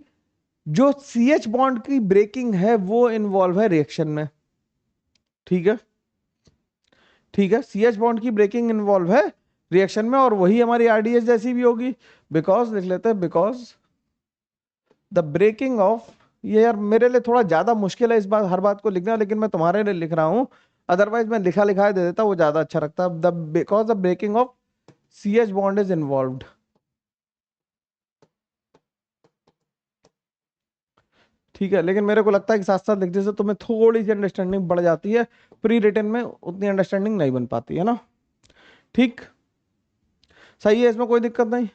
जो CH बॉन्ड की ब्रेकिंग है वो इन्वॉल्व है रिएक्शन में। ठीक है, ठीक है, CH बॉन्ड की ब्रेकिंग इन्वॉल्व है रिएक्शन में, और वही हमारी RDS जैसी भी होगी, बिकॉज लिख लेते हैं बिकॉज द ब्रेकिंग ऑफ, ये यार मेरे लिए थोड़ा ज्यादा मुश्किल है इस बात, हर बात को लिखना, लेकिन मैं तुम्हारे लिए लिख रहा हूं, अदरवाइज मैं लिखा लिखा दे देता, वो ज्यादा अच्छा लगता। The because the breaking of CH bond is involved. ठीक है, लेकिन मेरे को लगता है कि साथ साथ लिखने से तुम्हें थोड़ी सी अंडरस्टैंडिंग बढ़ जाती है, प्री रिटन में उतनी अंडरस्टैंडिंग नहीं बन पाती है ना। ठीक, सही है, इसमें कोई दिक्कत नहीं।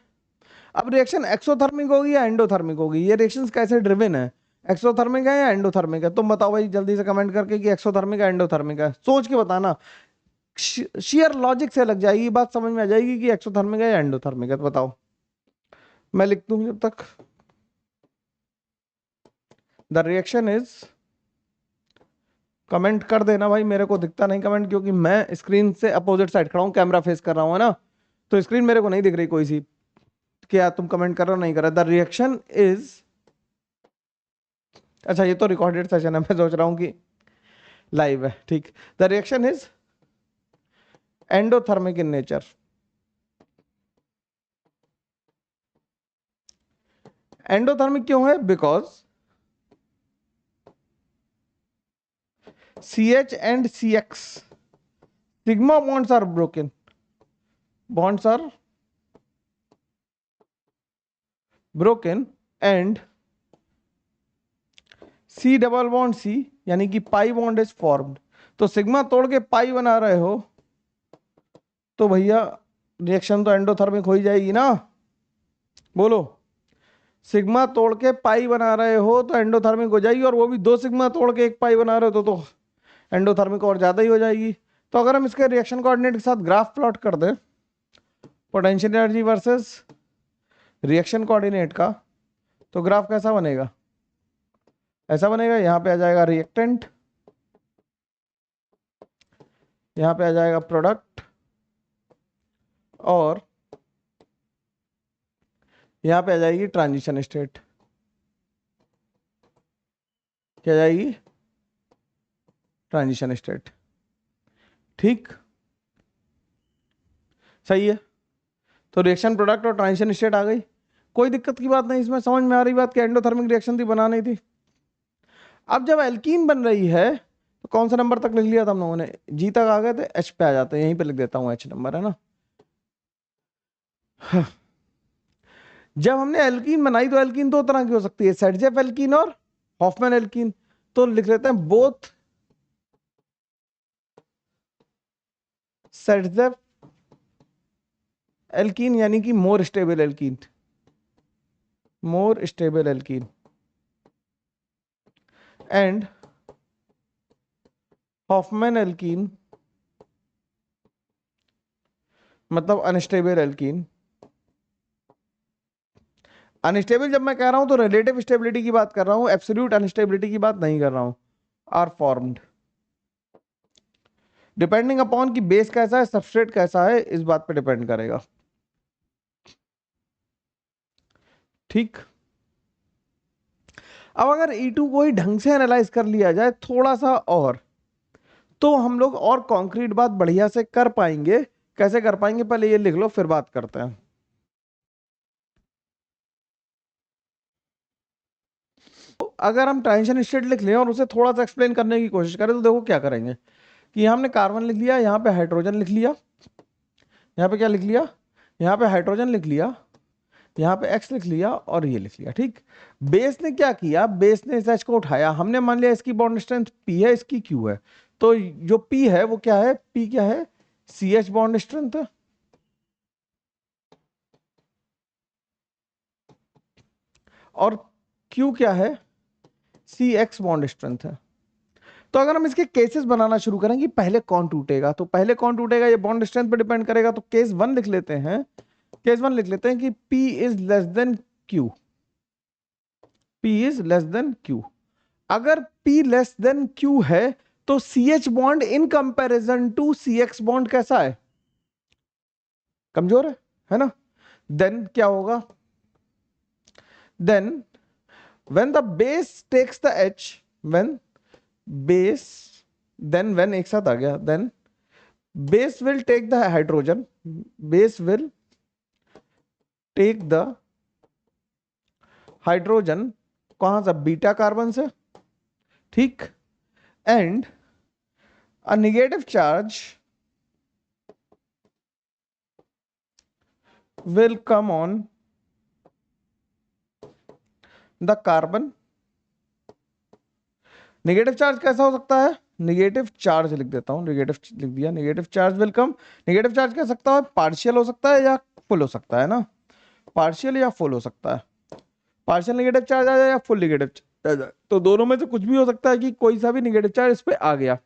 अब रिएक्शन एक्सोथर्मिक होगी या एंडोथर्मिक होगी, ये रिएक्शंस कैसे ड्रिवन है, एक्सोथर्मिक है या एंडोथर्मिक है? तुम बताओ भाई जल्दी से कमेंट करके कि एक्सोथर्मिक है एंडोथर्मिक है, सोच के बताना, शेयर लॉजिक से लग जाएगी बात, समझ में आ जाएगी कि एक्सोथर्मिक है या एंडोथर्मिक है। तो बताओ, मैं लिख दूं जब तक। द रिएक्शन इज, कमेंट कर देना भाई, मेरे को दिखता नहीं कमेंट, क्योंकि मैं स्क्रीन से अपोजिट साइड खड़ा हूं, कैमरा फेस कर रहा हूं है ना, तो स्क्रीन मेरे को नहीं दिख रही कोई सी। क्या तुम कमेंट कर रहे हो, नहीं कर रहे? द रिएक्शन इज, अच्छा ये तो रिकॉर्डेड सेशन है, मैं सोच रहा हूं कि लाइव है। ठीक, the reaction is endothermic in nature. Endothermic क्यों है? Because CH and CX sigma bonds are broken, bonds are broken and C double bond C यानी कि पाई बॉन्ड इज फॉर्म्ड। तो सिग्मा तोड़ के पाई बना रहे हो तो भैया रिएक्शन तो एंडोथर्मिक हो ही जाएगी ना, बोलो। सिग्मा तोड़ के पाई बना रहे हो तो एंडोथर्मिक हो जाएगी, और वो भी 2 सिग्मा तोड़ के 1 पाई बना रहे हो तो एंडोथर्मिक और ज्यादा ही हो जाएगी। तो अगर हम इसके रिएक्शन कोऑर्डिनेट के साथ ग्राफ प्लॉट कर दें, potential energy versus reaction coordinate का, तो ग्राफ कैसा बनेगा? ऐसा बनेगा, यहां पे आ जाएगा रिएक्टेंट, यहां पे आ जाएगा प्रोडक्ट, और यहां पे आ जाएगी ट्रांजिशन स्टेट। क्या जाएगी? Transition state. ठीक, सही है। तो रिएक्शन प्रोडक्ट और ट्रांजिशन स्टेट आ गई, कोई दिक्कत की बात नहीं, इसमें समझ में आ रही बात कि एंडोथर्मिक रिएक्शन थी, बनानी थी। अब जब एल्कीन बन रही है तो कौन सा नंबर तक लिख लिया था हम लोगों ने? जी तक आ गए थे, एच पे आ जाते हैं, यहीं पे लिख देता हूं, एच नंबर है ना। जब हमने एल्कीन बनाई तो एल्कीन 2 तरह की हो सकती है, सेडजेफ एल्कीन और हॉफमैन एल्कीन। तो लिख लेते हैं बोथ सेडजेफ एल्कीन यानी कि more stable alkene, more stable alkene, and Hofmann alkene मतलब अनस्टेबल एल्कीन। अनस्टेबल जब मैं कह रहा हूं तो रिलेटिव स्टेबिलिटी की बात कर रहा हूं, एब्सोल्यूट अनस्टेबिलिटी की बात नहीं कर रहा हूं। आर फॉर्म्ड डिपेंडिंग अपॉन कि बेस कैसा है, सबस्ट्रेट कैसा है, इस बात पे डिपेंड करेगा। ठीक, अब अगर E2 को ही ढंग से एनालाइज कर लिया जाए थोड़ा सा और, तो हम लोग और कॉन्क्रीट बात बढ़िया से कर पाएंगे। कैसे कर पाएंगे, पहले ये लिख लो फिर बात करते हैं। तो अगर हम ट्रांजिशन स्टेट लिख लें और उसे थोड़ा सा एक्सप्लेन करने की कोशिश करें, तो देखो क्या करेंगे कि हमने कार्बन लिख लिया, यहाँ पे हाइड्रोजन लिख लिया, यहाँ पे क्या लिख लिया, यहाँ पे हाइड्रोजन लिख लिया, यहाँ पे X लिख लिया और ये लिख लिया। ठीक, बेस ने क्या किया, बेस ने इस H को उठाया, हमने मान लिया इसकी बॉन्ड स्ट्रेंथ P है, इसकी Q है, तो जो P है वो क्या है, P क्या है, CH बॉन्ड स्ट्रेंथ है, और Q क्या है, CX बॉन्ड स्ट्रेंथ है। तो अगर हम इसके केसेस बनाना शुरू करें कि पहले कौन टूटेगा, तो पहले कौन टूटेगा ये बॉन्ड स्ट्रेंथ पे डिपेंड करेगा। तो केस 1 लिख लेते हैं, केस 1 लिख लेते हैं कि P is less than Q, P is less than Q। अगर P लेस देन Q है तो CH bond in comparison to CX bond कैसा है, कमजोर है ना। देन क्या होगा, then when the base takes the H, when base, then when एक साथ आ गया, then base will take the hydrogen, base will take the hydrogen कहां से? बीटा कार्बन से, ठीक। And a negative charge will come on the carbon। Negative charge कैसा हो सकता है? नेगेटिव चार्ज लिख देता हूं, नेगेटिव लिख दिया। Negative charge will come. Negative charge कह सकता है पार्शियल हो सकता है या फुल हो सकता है ना, पार्शियल या फुल हो सकता है। पार्शियल नेगेटिव चार्ज आ जाए या फुल नेगेटिव चार्ज आ जाए, तो दोनों में से कुछ भी हो सकता है कि कोई सा भी नेगेटिव चार्ज इस पे आ गया।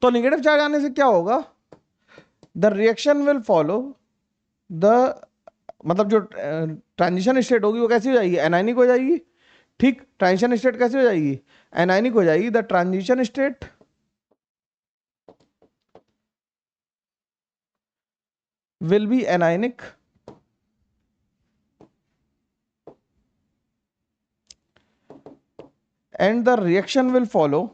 तो नेगेटिव चार्ज आने से क्या होगा? The reaction will follow the, मतलब जो ट्रांजिशन स्टेट होगी वो कैसी हो जाएगी? एनायनिक हो जाएगी, ठीक। ट्रांजिशन स्टेट कैसी हो जाएगी? एनायनिक हो जाएगी। The transition state will be anionic and the reaction will follow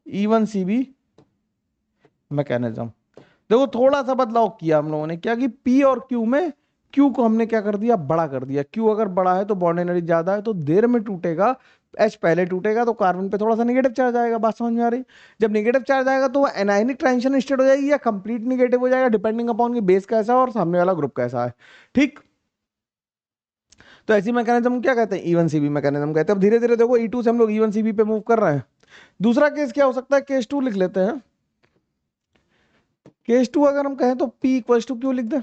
E1CB mechanism. देखो थोड़ा सा बदलाव किया हम लोगों ने, क्या कि P और Q में Q को हमने क्या कर दिया? बड़ा कर दिया। Q अगर बड़ा है तो बॉन्ड एनर्जी ज्यादा है तो देर में टूटेगा। H पहले टूटेगा तो कार्बन पे थोड़ा सा नेगेटिव चार्ज आएगा। बात समझ में आ रही? जब नेगेटिव चार्ज आएगा तो वो एनायनिक ट्रांजिशन स्टेट हो जाएगी या कंप्लीट नेगेटिव हो जाएगा, डिपेंडिंग अपॉन की बेस कैसा है और सामने वाला ग्रुप कैसा है, ठीक। तो ऐसी मैकेनिज्म क्या कहते हैं? E1CB मैकेनिज्म कहते हैं। अब धीरे धीरे देखो E2 से हम लोग E1CB पे मूव कर रहे हैं। दूसरा केस क्या हो सकता है? केस 2 लिख लेते हैं। केस 2 अगर हम कहें तो P इक्वल टू क्यू लिख दें।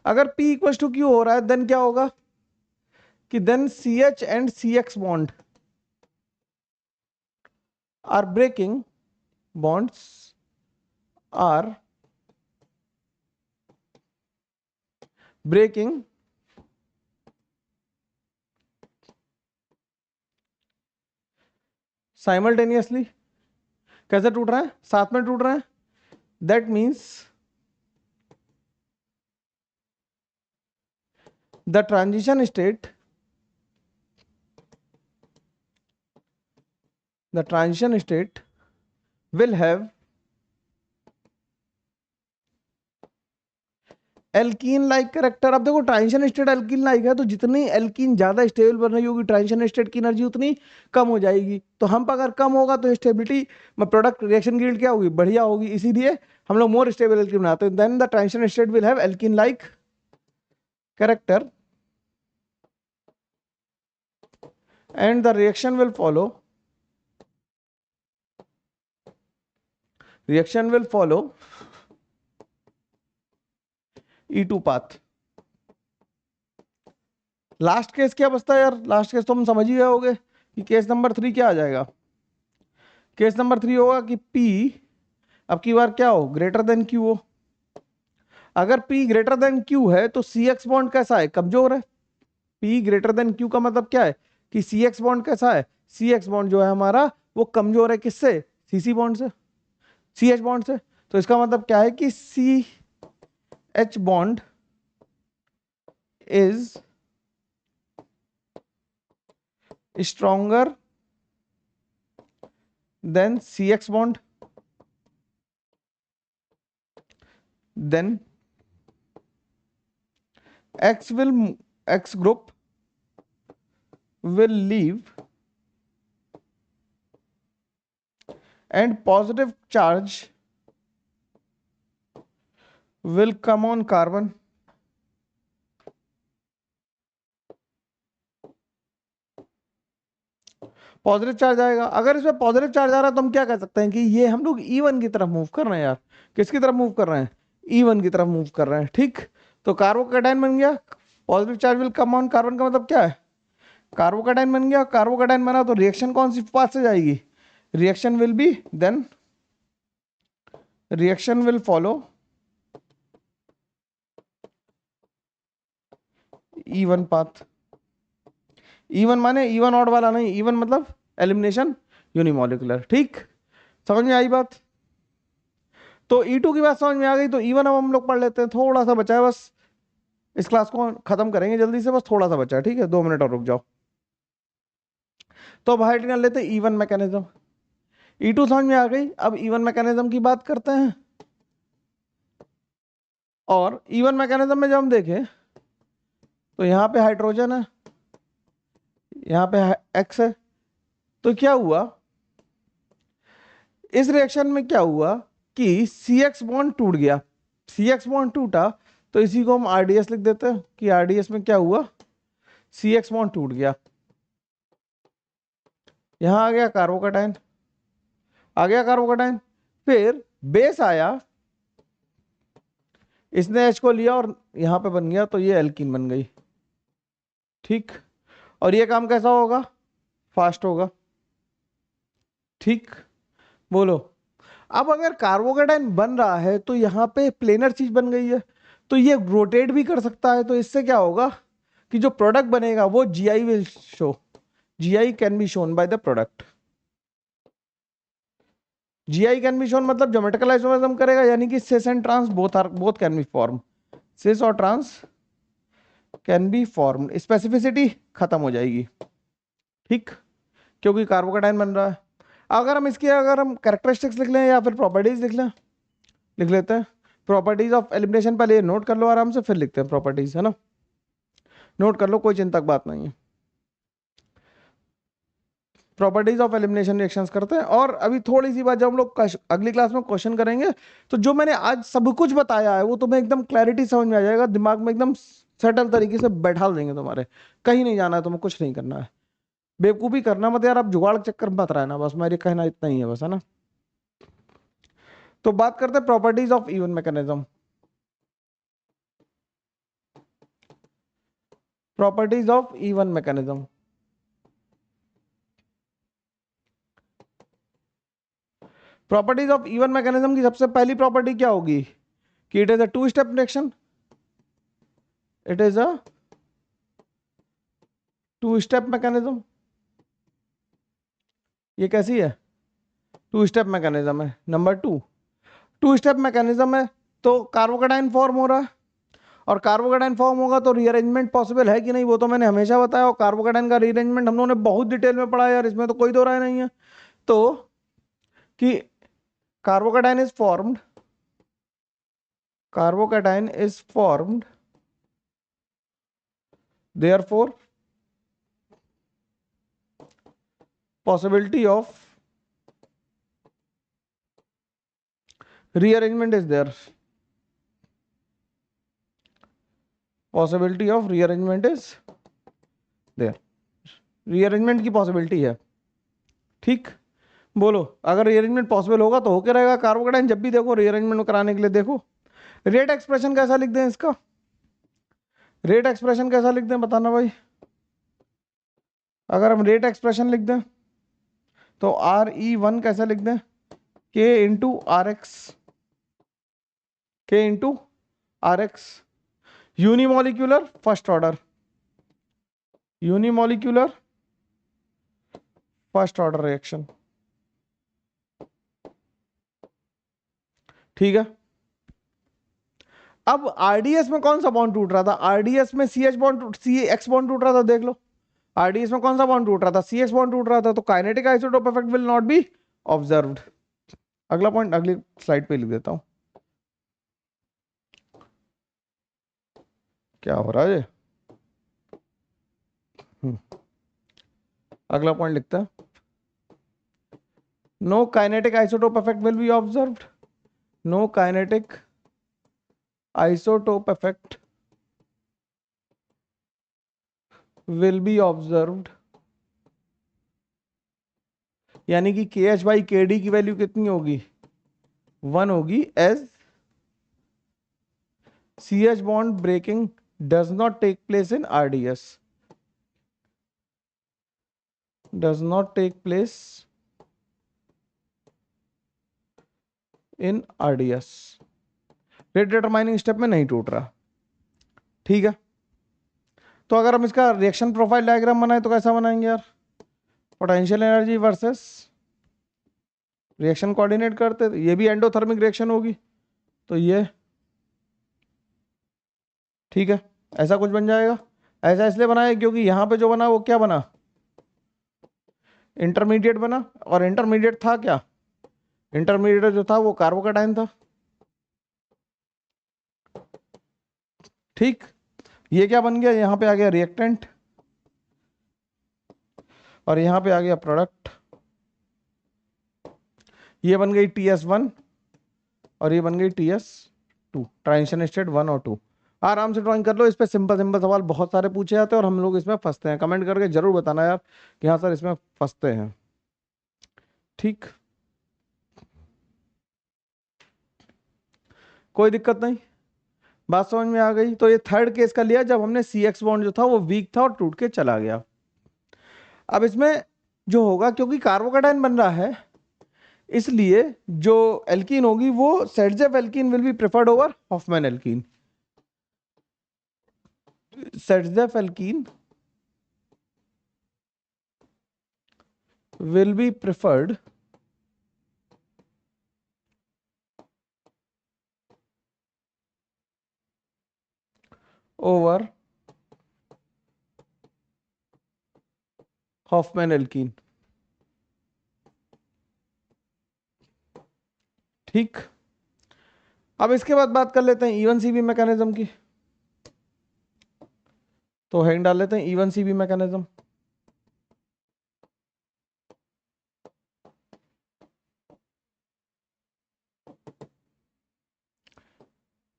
अगर P इक्वल टू क्यू हो रहा है देन क्या होगा कि then CH and CX bond are breaking, bonds are breaking simultaneously. कैसे टूट रहा है? साथ में टूट रहे हैं। That means the transition state will have alkene like character. अब देखो ट्रांजिशन स्टेट एल्कीन लाइक है तो जितनी एल्कीन ज्यादा स्टेबल बन रही होगी ट्रांजिशन स्टेट की एनर्जी उतनी कम हो जाएगी। तो हम अगर कम होगा तो स्टेबिलिटी में प्रोडक्ट रिएक्शन यील्ड क्या होगी? बढ़िया होगी। इसीलिए हम लोग मोर स्टेबल एल्कीन बनाते हैं। Then the transition state will have alkene like character and the reaction will follow E2 path. Last case क्या बचता है यार? लास्ट केस तो हम समझ ही गए होगे कि केस नंबर 3 क्या आ जाएगा। केस नंबर 3 होगा कि P अब की बार क्या हो? ग्रेटर देन Q हो। अगर P ग्रेटर देन Q है तो CX बॉन्ड कैसा है? कमजोर है। P ग्रेटर देन Q का मतलब क्या है कि CX बॉन्ड कैसा है? CX बॉन्ड जो है हमारा वो कमजोर है। किससे? CC बॉन्ड से, CH बॉन्ड से। तो इसका मतलब क्या है कि CH bond is stronger than CX bond. Then X group will leave and positive charge will come on carbon। Positive charge आएगा। अगर इसमें पॉजिटिव चार्ज आ रहा है तो हम क्या कह सकते हैं कि ये हम लोग E1 की तरफ मूव कर रहे हैं यार। किसकी तरफ मूव कर रहे हैं? E1 की तरफ मूव कर रहे हैं, ठीक। तो कार्बोकैटायन बन गया। Positive charge will come on carbon का मतलब क्या है? कार्बोकैटायन बन गया। कार्बोकैटायन बना तो रिएक्शन कौन सी पाथ से जाएगी? Reaction will be then reaction will follow E1 path. E1 माने E1 ऑड वाला नहीं, E1 मतलब एलिमिनेशन यूनिमोलिकुलर, ठीक। समझ में आई बात? तो E2 की बात समझ में आ गई। तो E1 अब हम लोग पढ़ लेते हैं। थोड़ा सा बचा है बस, इस क्लास को खत्म करेंगे जल्दी से, बस थोड़ा सा बचा है, ठीक है। 2 मिनट और रुक जाओ। तो बाहर कर लेते हैं E1 मैकेनिज्म। E2 समझ में आ गई। अब E1 मैकेनिज्म की बात करते हैं। और इवन मैकेनिज्म में जब हम देखें तो यहाँ पे हाइड्रोजन है, यहाँ पे एक्स है, तो क्या हुआ इस रिएक्शन में, क्या हुआ कि सी एक्स बॉन्ड टूट गया। सी एक्स बॉन्ड टूटा तो इसी को हम आरडीएस लिख देते हैं कि आरडीएस में क्या हुआ, सी एक्स बॉन्ड टूट गया। यहां आ गया कार्बोकैटायन, आ गया कार्बोकैटायन, फिर बेस आया, इसने एच को लिया और यहां पे बन गया, तो ये एल्कीन बन गई। ठीक, और ये काम कैसा होगा, फास्ट होगा। ठीक, बोलो। अब अगर कार्बोकैटायन बन रहा है तो यहाँ पे प्लेनर चीज बन गई है, तो ये रोटेट भी कर सकता है, तो इससे क्या होगा कि जो प्रोडक्ट बनेगा वो GI will show, GI can be shown by the product. GI can be shown मतलब ज्योमेट्रिकल आइसोमरिज्म करेगा, यानी कि cis and trans both can be form, cis और trans can be form, specificity खत्म हो जाएगी। ठीक, क्योंकि कार्बोकैटायन बन रहा है। अगर हम कैरेक्टरिस्टिक्स लिख लें या फिर प्रॉपर्टीज लिख लें, लिख लेते हैं प्रॉपर्टीज ऑफ एलिमिनेशन, पहले ये नोट कर लो आराम से, फिर लिखते हैं प्रॉपर्टीज, है ना, नोट कर लो, कोई चिंता की बात नहीं है। प्रॉपर्टीज ऑफ एलिमिनेशन रिएक्शंस करते हैं। और अभी थोड़ी सी बात, जब हम लोग अगली क्लास में क्वेश्चन करेंगे तो जो मैंने आज सब कुछ बताया है वो तुम्हें एकदम क्लैरिटी समझ में आ जाएगा, दिमाग में एकदम सेटल तरीके से बैठा देंगे तुम्हारे। कहीं नहीं जाना है तुम्हें, कुछ नहीं करना है, बेवकूफी करना मत यार, आप जुगाड़ के चक्कर में मत रहना, बस मेरे कहना इतना ही है बस, है ना। तो बात करते हैं properties of E one mechanism. Properties of E one mechanism, properties of E one mechanism की सबसे पहली प्रॉपर्टी क्या होगी कि it is a two step reaction, it is a two step mechanism. ये कैसी है, टू स्टेप मैकेनिज्म है। Number two, two step mechanism है तो कार्बोकैटायन फॉर्म हो रहा है, और कार्बोकैटायन फॉर्म होगा तो रीअरेंजमेंट पॉसिबल है कि नहीं, वो तो मैंने हमेशा बताया, और कार्बोकैटायन का रीअरेंजमेंट हम लोगों ने बहुत डिटेल में पढ़ा है यार, इसमें तो कोई दो राय नहीं है। तो कि carbocation is formed, carbocation is formed, therefore possibility of rearrangement is there, possibility of rearrangement is there, rearrangement की पॉसिबिलिटी है। ठीक, बोलो, अगर रीअरेंजमेंट पॉसिबल होगा तो होके रहेगा। कार्बोकैटायन जब भी देखो रीअरेंजमेंट कराने के लिए देखो, रेट एक्सप्रेशन कैसा लिख दें इसका, रेट एक्सप्रेशन कैसा लिख दें बताना भाई। अगर हम रेट एक्सप्रेशन लिख दें तो RE1 कैसे लिख दें, K into R X, K into R X, unimolecular first order, unimolecular first order reaction. ठीक है, अब आरडीएस में कौन सा बॉन्ड टूट रहा था, आरडीएस में सी एच बॉन्ड, सी एक्स बॉन्ड टूट रहा था, देख लो आरडीएस में कौन सा बॉन्ड टूट रहा था, सी एक्स बॉन्ड टूट रहा था, तो kinetic isotope effect will not be observed. अगला पॉइंट अगली स्लाइड पे लिख देता हूं, क्या हो रहा है ये। अगला पॉइंट लिखता है, no kinetic isotope effect will be observed, no kinetic isotope effect will be observed, यानी कि K H by K D की वैल्यू कितनी होगी, 1 होगी, as C H bond breaking does not take place in RDS, does not take place in RDS, rate determining step में नहीं टूट रहा। ठीक है, तो अगर हम इसका रिएक्शन प्रोफाइल डायग्राम बनाए तो कैसा बनाएंगे यार, potential energy versus reaction coordinate करते, तो ये भी एंडोथर्मिक रिएक्शन होगी, तो ये ठीक है, ऐसा कुछ बन जाएगा। ऐसा इसलिए बनाया क्योंकि यहां पे जो बना वो क्या बना, इंटरमीडिएट बना, और इंटरमीडिएट था क्या, इंटरमीडिएट जो था वो कार्बोकैटायन था। ठीक, ये क्या बन गया, यहाँ पे आ गया रिएक्टेंट और यहाँ पे आ गया प्रोडक्ट, ये बन गई TS1 और ये बन गई TS2, ट्रांजिशन स्टेट 1 और 2। आराम से ड्राइंग कर लो, इस पे सिंपल सिंपल सवाल बहुत सारे पूछे जाते हैं और हम लोग इसमें फंसते हैं। कमेंट करके जरूर बताना यार कि हाँ सर इसमें फंसते हैं। ठीक, कोई दिक्कत नहीं, बात समझ में आ गई। तो ये थर्ड केस का लिया जब हमने CX बॉन्ड जो था वो वीक था और टूट के चला गया। अब इसमें जो होगा, क्योंकि कार्बोकेटाइन बन रहा है, इसलिए जो एल्कीन होगी वो Saytzeff alkene will be preferred over Hofmann alkene. Saytzeff alkene will be preferred over Hofmann alkene. ठीक, अब इसके बाद बात कर लेते हैं इवन सीबी मैकेनिज्म की। तो हेडिंग डाल लेते हैं even c B mechanism.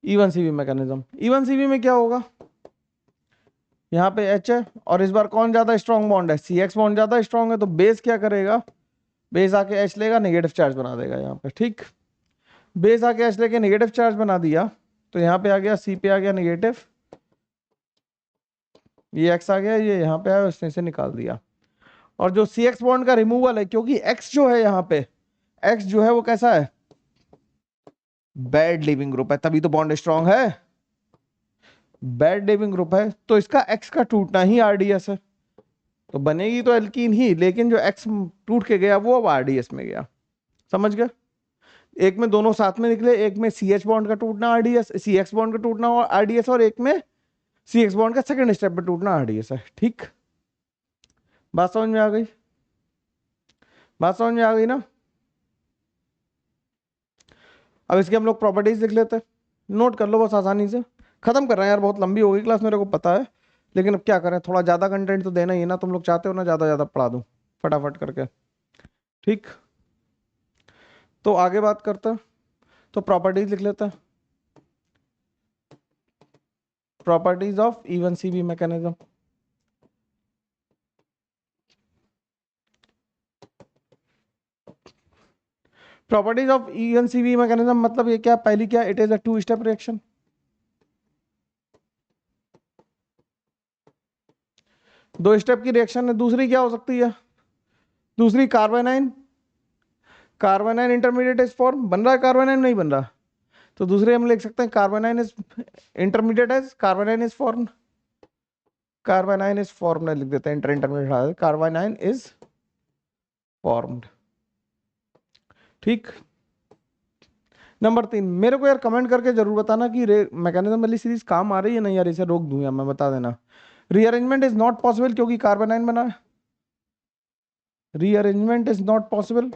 Even c B mechanism, even CB में क्या होगा, यहाँ पे H है और इस बार कौन ज्यादा स्ट्रॉन्ग बॉन्ड है, CX बॉन्ड ज्यादा स्ट्रॉन्ग है, तो बेस क्या करेगा, बेस आके H लेगा, नेगेटिव चार्ज बना देगा यहाँ पे। ठीक, बेस आके H लेके नेगेटिव चार्ज बना दिया, तो यहाँ पे आ गया C पे आ गया नेगेटिव, ये X आ गया, ये यहाँ पे आया, उसने से निकाल दिया। और जो CX बॉन्ड का रिमूवल है, क्योंकि X जो है यहाँ पे, X जो है वो कैसा है, बैड लीविंग ग्रुप है, तभी तो बॉन्ड स्ट्रॉन्ग है। बैड लीविंग ग्रुप है तो इसका X का टूटना ही RDS है, तो बनेगी तो एल्कीन ही, लेकिन जो X टूट के गया वो अब RDS में गया। समझ गए, एक में दोनों साथ में निकले, एक में CH बॉन्ड का टूटना RDS, CX बॉन्ड का टूटना RDS, और एक में CX बॉन्ड का सेकंड स्टेप पे टूटना RDS है। ठीक, बात समझ में आ गई, बात समझ में आ गई ना। अब इसके हम लोग प्रॉपर्टीज लिख लेते हैं, नोट कर लो बस आसानी से। खत्म कर रहे हैं यार, बहुत लंबी हो गई क्लास मेरे को पता है, लेकिन अब क्या करें, थोड़ा ज्यादा कंटेंट तो देना ही है ना, तुम लोग चाहते हो ना ज्यादा ज्यादा पढ़ा दूं फटाफट करके। ठीक, तो आगे बात करते हैं, तो प्रॉपर्टीज लिख लेते हैं, properties of E one c B mechanism. Properties of E one c B mechanism मतलब ये क्या, पहली क्या, it is a two step reaction. दो स्टेप की रिएक्शन है। दूसरी क्या हो सकती है, दूसरी carbanion, carbanion intermediate is form, बन रहा है कार्बोनाइन नहीं बन रहा, तो दूसरे हम लिख सकते हैं carbanion is intermediate as carbanion is form, carbanion is form लिख देते हैं, इंटरमीडिएट कार्बोनाइन इज फॉर्म्ड। ठीक, नंबर 3, मेरे को यार कमेंट करके जरूर बताना कि मैकेनिज्म वाली सीरीज काम आ रही है नहीं यार, इसे रोक दूं या मैं बता देना। रीअरेंजमेंट इज नॉट पॉसिबल क्योंकि कार्बोनाइन बना है, rearrangement is not possible,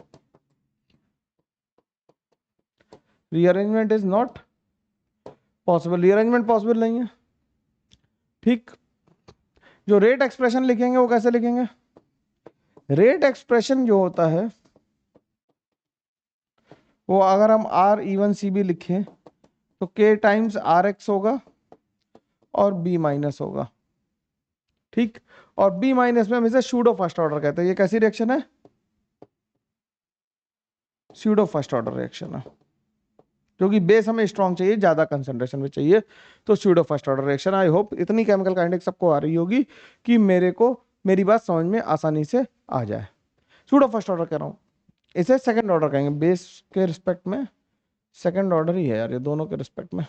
rearrangement is not possible, rearrangement possible नहीं है। ठीक, जो रेट एक्सप्रेशन लिखेंगे वो कैसे लिखेंगे, रेट एक्सप्रेशन जो होता है वो अगर हम R इवन CB लिखें तो K टाइम्स RX होगा और B माइनस होगा। ठीक, और B माइनस में हम इसे सूडो फर्स्ट ऑर्डर कहते हैं। ये कैसी रिएक्शन है, सूडो फर्स्ट ऑर्डर रिएक्शन है, क्योंकि बेस हमें स्ट्रॉन्ग चाहिए, ज्यादा कंसंट्रेशन में चाहिए, तो pseudo first order reaction. I hope इतनी केमिकल काइनेटिक्स सबको आ रही होगी कि मेरे को मेरी बात समझ में आसानी से आ जाए। सूडो फर्स्ट ऑर्डर कह रहा हूँ, इसे सेकंड ऑर्डर कहेंगे, बेस के रिस्पेक्ट में सेकंड ऑर्डर ही है यार, ये दोनों के रिस्पेक्ट में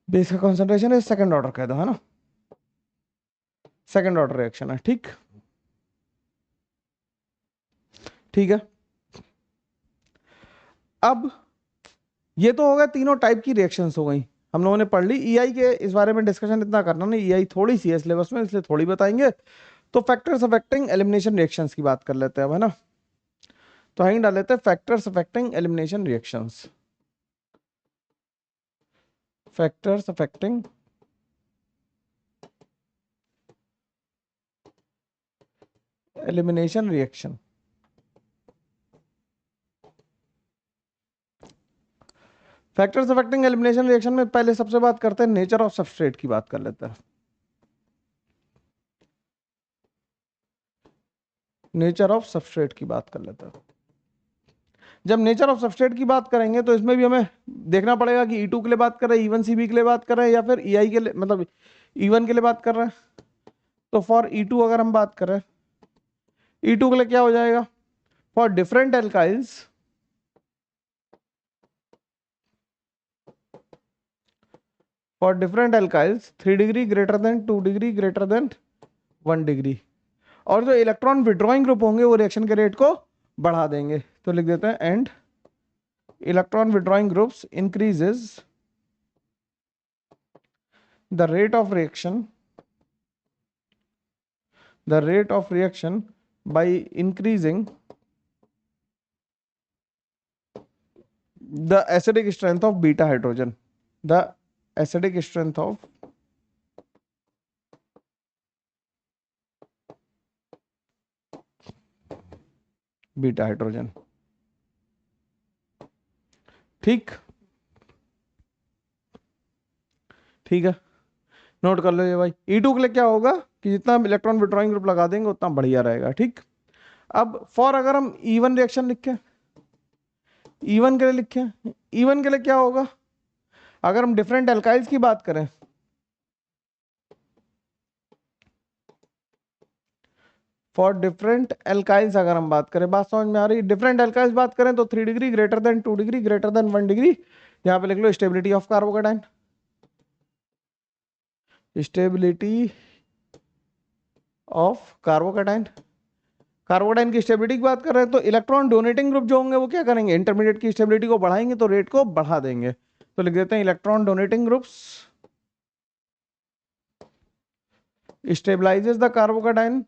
बेस का कंसंट्रेशन है, सेकंड ऑर्डर कह दो, है ना, सेकंड ऑर्डर रिएक्शन है। ठीक, ठीक है, अब ये तो हो गया, तीनों टाइप की रिएक्शंस हो गई, हम लोगों ने पढ़ ली। EI के इस बारे में डिस्कशन इतना करना नहीं, EI थोड़ी सी है सिलेबस में, इसलिए थोड़ी बताएंगे। तो फैक्टर्स अफेक्टिंग एलिमिनेशन रिएक्शंस की बात कर लेते हैं अब, है ना। तो हम डाल लेते हैं factors affecting elimination reactions. Factors affecting elimination reaction. Factors affecting elimination reaction में पहले सबसे बात करते हैं नेचर ऑफ सबस्ट्रेट की बात कर लेते हैं। नेचर ऑफ सबस्ट्रेट की बात कर लेते हैं। जब नेचर ऑफ सबस्ट्रेट की बात करेंगे तो इसमें भी हमें देखना पड़ेगा कि E2 के लिए बात कर रहे हैं, E1CB के लिए बात कर रहे हैं, या फिर EI के लिए, मतलब E1 के लिए बात कर रहे हैं। तो फॉर E2 अगर हम बात करें, E2 के लिए क्या हो जाएगा, for different alkyls, for different alkyls 3 degree greater than 2 degree greater than 1 degree. और जो इलेक्ट्रॉन विड्रॉइंग ग्रुप होंगे वो रिएक्शन के रेट को बढ़ा देंगे। तो लिख देते हैं and electron withdrawing groups increases the rate of reaction by increasing the acidic strength of beta hydrogen, the acidic strength of beta hydrogen। ठीक है, नोट कर लो ये भाई। E2 के लिए क्या होगा कि जितना हम इलेक्ट्रॉन विड्रॉइंग ग्रुप लगा देंगे उतना बढ़िया रहेगा। ठीक, अब फॉर अगर हम E1 रिएक्शन लिखें, E1 के लिए लिखें, E1 के लिए क्या होगा, अगर हम डिफरेंट एल्काइल्स की बात करें, फॉर डिफरेंट एल्काइल्स अगर हम बात करें, बात समझ में आ रही है? डिफरेंट एल्काइल्स बात करें तो 3 degree greater than 2 degree greater than 1 degree, यहां पे लिख लो stability of carbocation. Stability of carbocation, carbocation की स्टेबिलिटी की बात कर रहे हैं तो इलेक्ट्रॉन डोनेटिंग ग्रुप जो होंगे वो क्या करेंगे, इंटरमीडिएट की स्टेबिलिटी को बढ़ाएंगे तो रेट को बढ़ा देंगे। तो लिख देते हैं electron donating groups stabilises the carbocation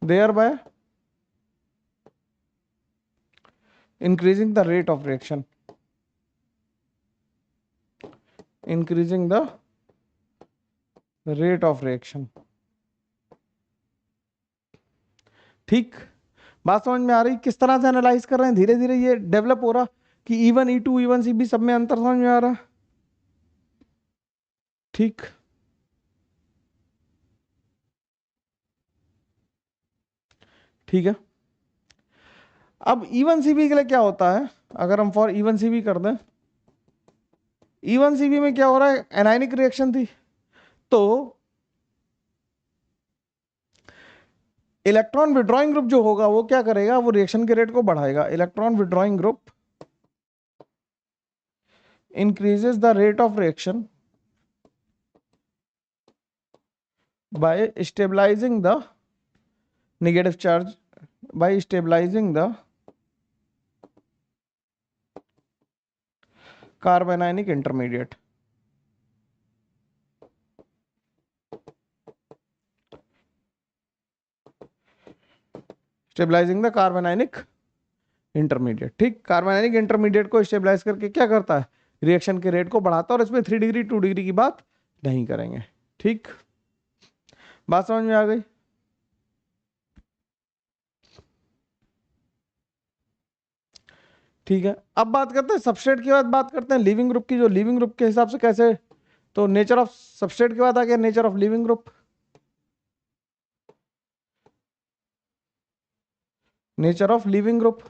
thereby increasing the rate of reaction, increasing the rate of reaction। ठीक, बात समझ में आ रही? किस तरह से एनालाइज कर रहे हैं, धीरे धीरे ये डेवलप हो रहा कि E1 E2 E1CB सब में अंतर समझ में आ रहा। ठीक, ठीक है। अब E1CB के लिए क्या होता है, अगर हम फॉर E1CB कर दें, E1CB में क्या हो रहा है, एनायनिक रिएक्शन थी, तो इलेक्ट्रॉन विड्रॉइंग ग्रुप जो होगा वो क्या करेगा, वो रिएक्शन के रेट को बढ़ाएगा। Electron withdrawing group increases the rate of reaction by stabilizing the negative charge, by stabilizing the carbanionic intermediate। Stabilizing the carbanionic intermediate. ठीक, कार्बोनाइनिक इंटरमीडिएट को स्टेबलाइज करके क्या करता है, रिएक्शन के रेट को बढ़ाता है, और इसमें 3 डिग्री 2 डिग्री की बात नहीं करेंगे। ठीक, बात समझ में आ गई? ठीक है, अब बात करते हैं सबस्ट्रेट के बाद बात करते हैं लिविंग ग्रुप की। जो लिविंग ग्रुप के हिसाब से कैसे, तो नेचर ऑफ सबस्ट्रेट के बाद आ गया nature of leaving group. Nature of leaving group,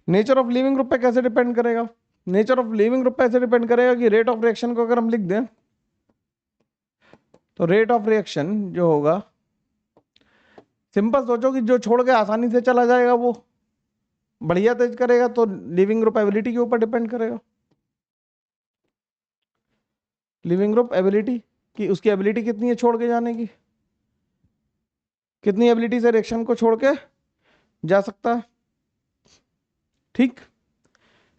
nature of leaving group पे कैसे डिपेंड करेगा, नेचर ऑफ लिविंग ग्रुप पे ऐसे डिपेंड करेगा कि रेट ऑफ रिएक्शन को अगर हम लिख दें तो रेट ऑफ रिएक्शन जो होगा, सिंपल सोचो कि जो छोड़ के आसानी से चला जाएगा वो बढ़िया तेज करेगा, तो लिविंग ग्रुप एबिलिटी के ऊपर डिपेंड करेगा। लिविंग ग्रुप एबिलिटी की, उसकी एबिलिटी कितनी है छोड़ के जाने की, कितनी एबिलिटी से रिएक्शन को छोड़ के जा सकता है। ठीक,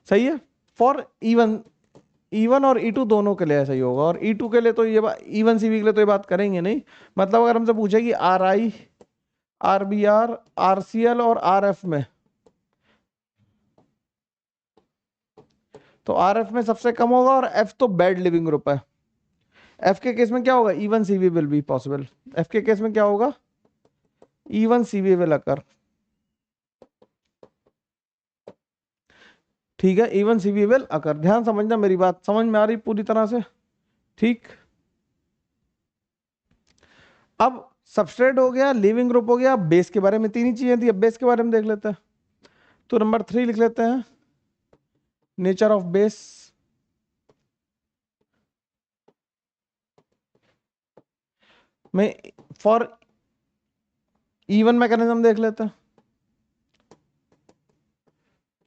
सही है। फॉर E1 E1 और E2 दोनों के लिए ऐसा ही होगा, और E2 के लिए तो ये E1 CV के लिए तो ये बात करेंगे नहीं। मतलब अगर हमसे पूछे कि RI, RBR, RCL और RF में, तो RF में सबसे कम होगा, और F तो बेड लिविंग ग्रुप है। F के केस में क्या होगा, E1 CV will be possible. F के केस में क्या होगा, E1 CV विल अकर। ठीक है, E1 CV विल अकर। ध्यान समझना, मेरी बात समझ में आ रही पूरी तरह से? ठीक। अब सबस्ट्रेट हो गया, लिविंग ग्रुप हो गया, बेस के बारे में तीन ही चीजें थी, अब बेस के बारे में देख लेते हैं। तो नंबर 3 लिख लेते हैं, नेचर ऑफ बेस। में फॉर E1 मैकेनिज्म देख लेते हैं।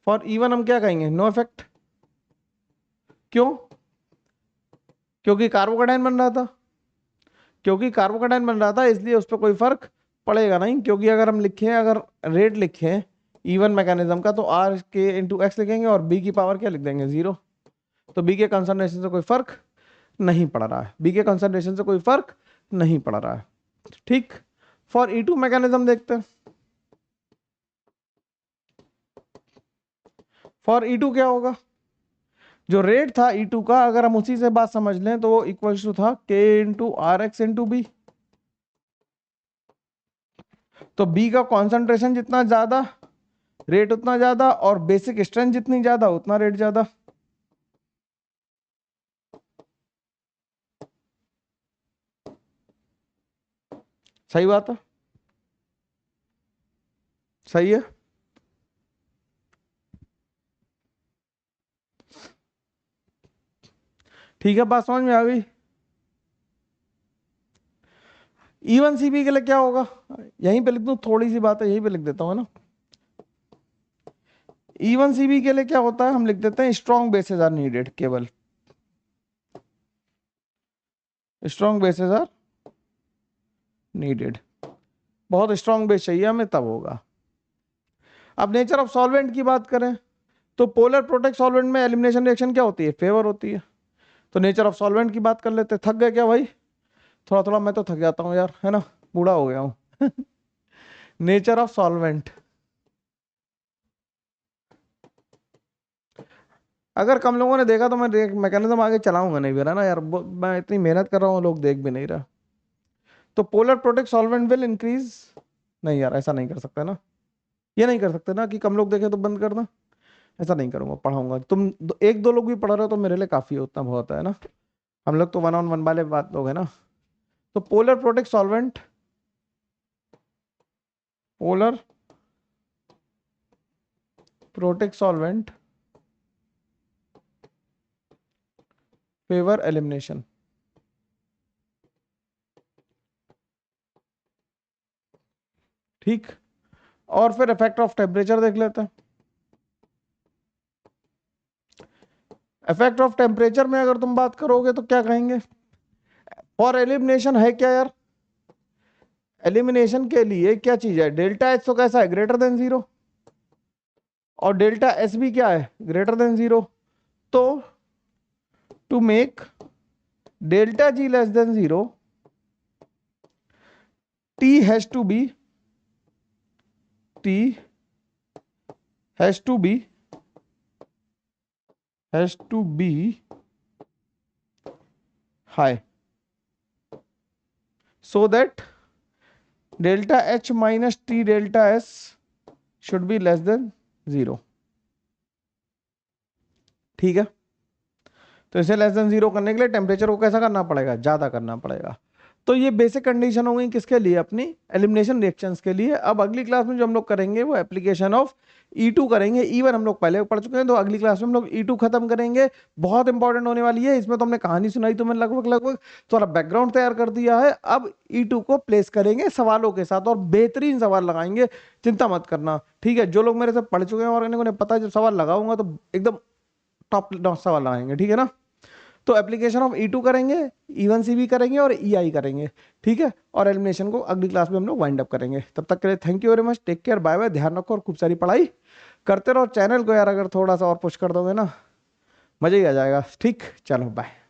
फॉर E1 हम क्या कहेंगे, नो इफेक्ट। क्यों? क्योंकि कार्बोकेटाइन बन रहा था, क्योंकि कार्बोकेटाइन बन रहा था इसलिए उस पर कोई फर्क पड़ेगा नहीं। क्योंकि अगर हम लिखें, अगर रेट लिखें E1 मैकेनिज्म का, तो R के इंटू एक्स लिखेंगे और B की पावर क्या लिख देंगे, 0। तो B के कंसंट्रेशन से कोई फर्क नहीं पड़ रहा है, B के कंसंट्रेशन से कोई फर्क नहीं पड़ रहा है। ठीक। फॉर E2 मैकेनिज्म देखते हैं। फॉर E2 क्या होगा, जो रेट था E2 का, अगर हम उसी से बात समझ लें तो वो इक्वल टू था K into R X into B. तो B का कॉन्सेंट्रेशन जितना ज्यादा, रेट उतना ज्यादा, और बेसिक स्ट्रेंथ जितनी ज्यादा, उतना रेट ज्यादा। सही बात है, सही है। ठीक है, बात समझ में आ गई। E1 CB के लिए क्या होगा, यहीं पे लिख दूं, थोड़ी सी बात है यहीं पे लिख देता हूं, है ना। E1 CB के लिए क्या होता है, हम लिख देते हैं स्ट्रॉन्ग बेसेस आर नीडेड, केवल स्ट्रॉन्ग बेसेस आर नीडेड। बहुत स्ट्रॉन्ग बेस चाहिए हमें, तब होगा। अब नेचर ऑफ सॉल्वेंट की बात करें, तो पोलर प्रोटेक्ट सॉल्वेंट में एलिमिनेशन रिएक्शन क्या होती है, फेवर होती है। तो नेचर ऑफ सॉल्वेंट की बात कर लेते हैं। थक गए क्या भाई? थोड़ा थोड़ा मैं तो थक जाता हूँ यार, है ना, बूढ़ा हो गया हूँ। नेचर ऑफ सॉल्वेंट, अगर कम लोगों ने देखा तो मैं मैकेनिज्म आगे चलाऊंगा नहीं फिर, है ना यार, मैं इतनी मेहनत कर रहा हूँ, लोग देख भी नहीं रहा। तो polar protic solvent will increase, नहीं यार ऐसा नहीं कर सकते ना, ये नहीं कर सकते ना कि कम लोग देखे तो बंद करना। ऐसा नहीं करूंगा, पढ़ाऊंगा। तुम एक दो लोग भी पढ़ रहे हो तो मेरे लिए काफी होता, बहुत है ना। हम लोग तो वन ऑन वन वाले बात लोग है ना। तो polar protic solvent, polar protic solvent favour elimination. ठीक। और फिर इफेक्ट ऑफ टेम्परेचर देख लेते हैं। इफेक्ट ऑफ टेम्परेचर में अगर तुम बात करोगे तो क्या कहेंगे, फॉर एलिमिनेशन है क्या यार, एलिमिनेशन के लिए क्या चीज है, डेल्टा एच तो कैसा है, ग्रेटर देन 0, और डेल्टा एस भी क्या है, ग्रेटर देन 0। तो to make delta G less than 0, T has to be, T has to be, has to be high, so that delta H minus T delta S should be less than 0। ठीक है, तो इसे less than 0 करने के लिए temperature को कैसा करना पड़ेगा, ज्यादा करना पड़ेगा। तो ये बेसिक कंडीशन हो गई किसके लिए, अपनी एलिमिनेशन रिएक्शंस के लिए। अब अगली क्लास में जो हम लोग करेंगे वो एप्लीकेशन ऑफ E2 करेंगे। E1 हम लोग पहले पढ़ चुके हैं, तो अगली क्लास में हम लोग E2 खत्म करेंगे। बहुत इंपॉर्टेंट होने वाली है, इसमें तो हमने कहानी सुनाई, तो मैंने लगभग लगभग थोड़ा बैकग्राउंड तैयार कर दिया है। अब E2 को प्लेस करेंगे सवालों के साथ, और बेहतरीन सवाल लगाएंगे, चिंता मत करना। ठीक है, जो लोग मेरे से पढ़ चुके हैं और इन्हें पता है जब सवाल लगाऊंगा तो एकदम टॉप नॉच सवाल लगाएंगे, ठीक है ना। तो एप्लीकेशन ऑफ E2 करेंगे, E1 CB करेंगे और EI करेंगे। ठीक है, और एलिमिनेशन को अगली क्लास में हम लोग वाइंड अप करेंगे। तब तक के लिए thank you very much, take care, bye bye, ध्यान रखो और खूब सारी पढ़ाई करते रहो। चैनल को यार अगर थोड़ा सा और पुश कर दोगे ना मजा ही आ जाएगा। ठीक, चलो बाय।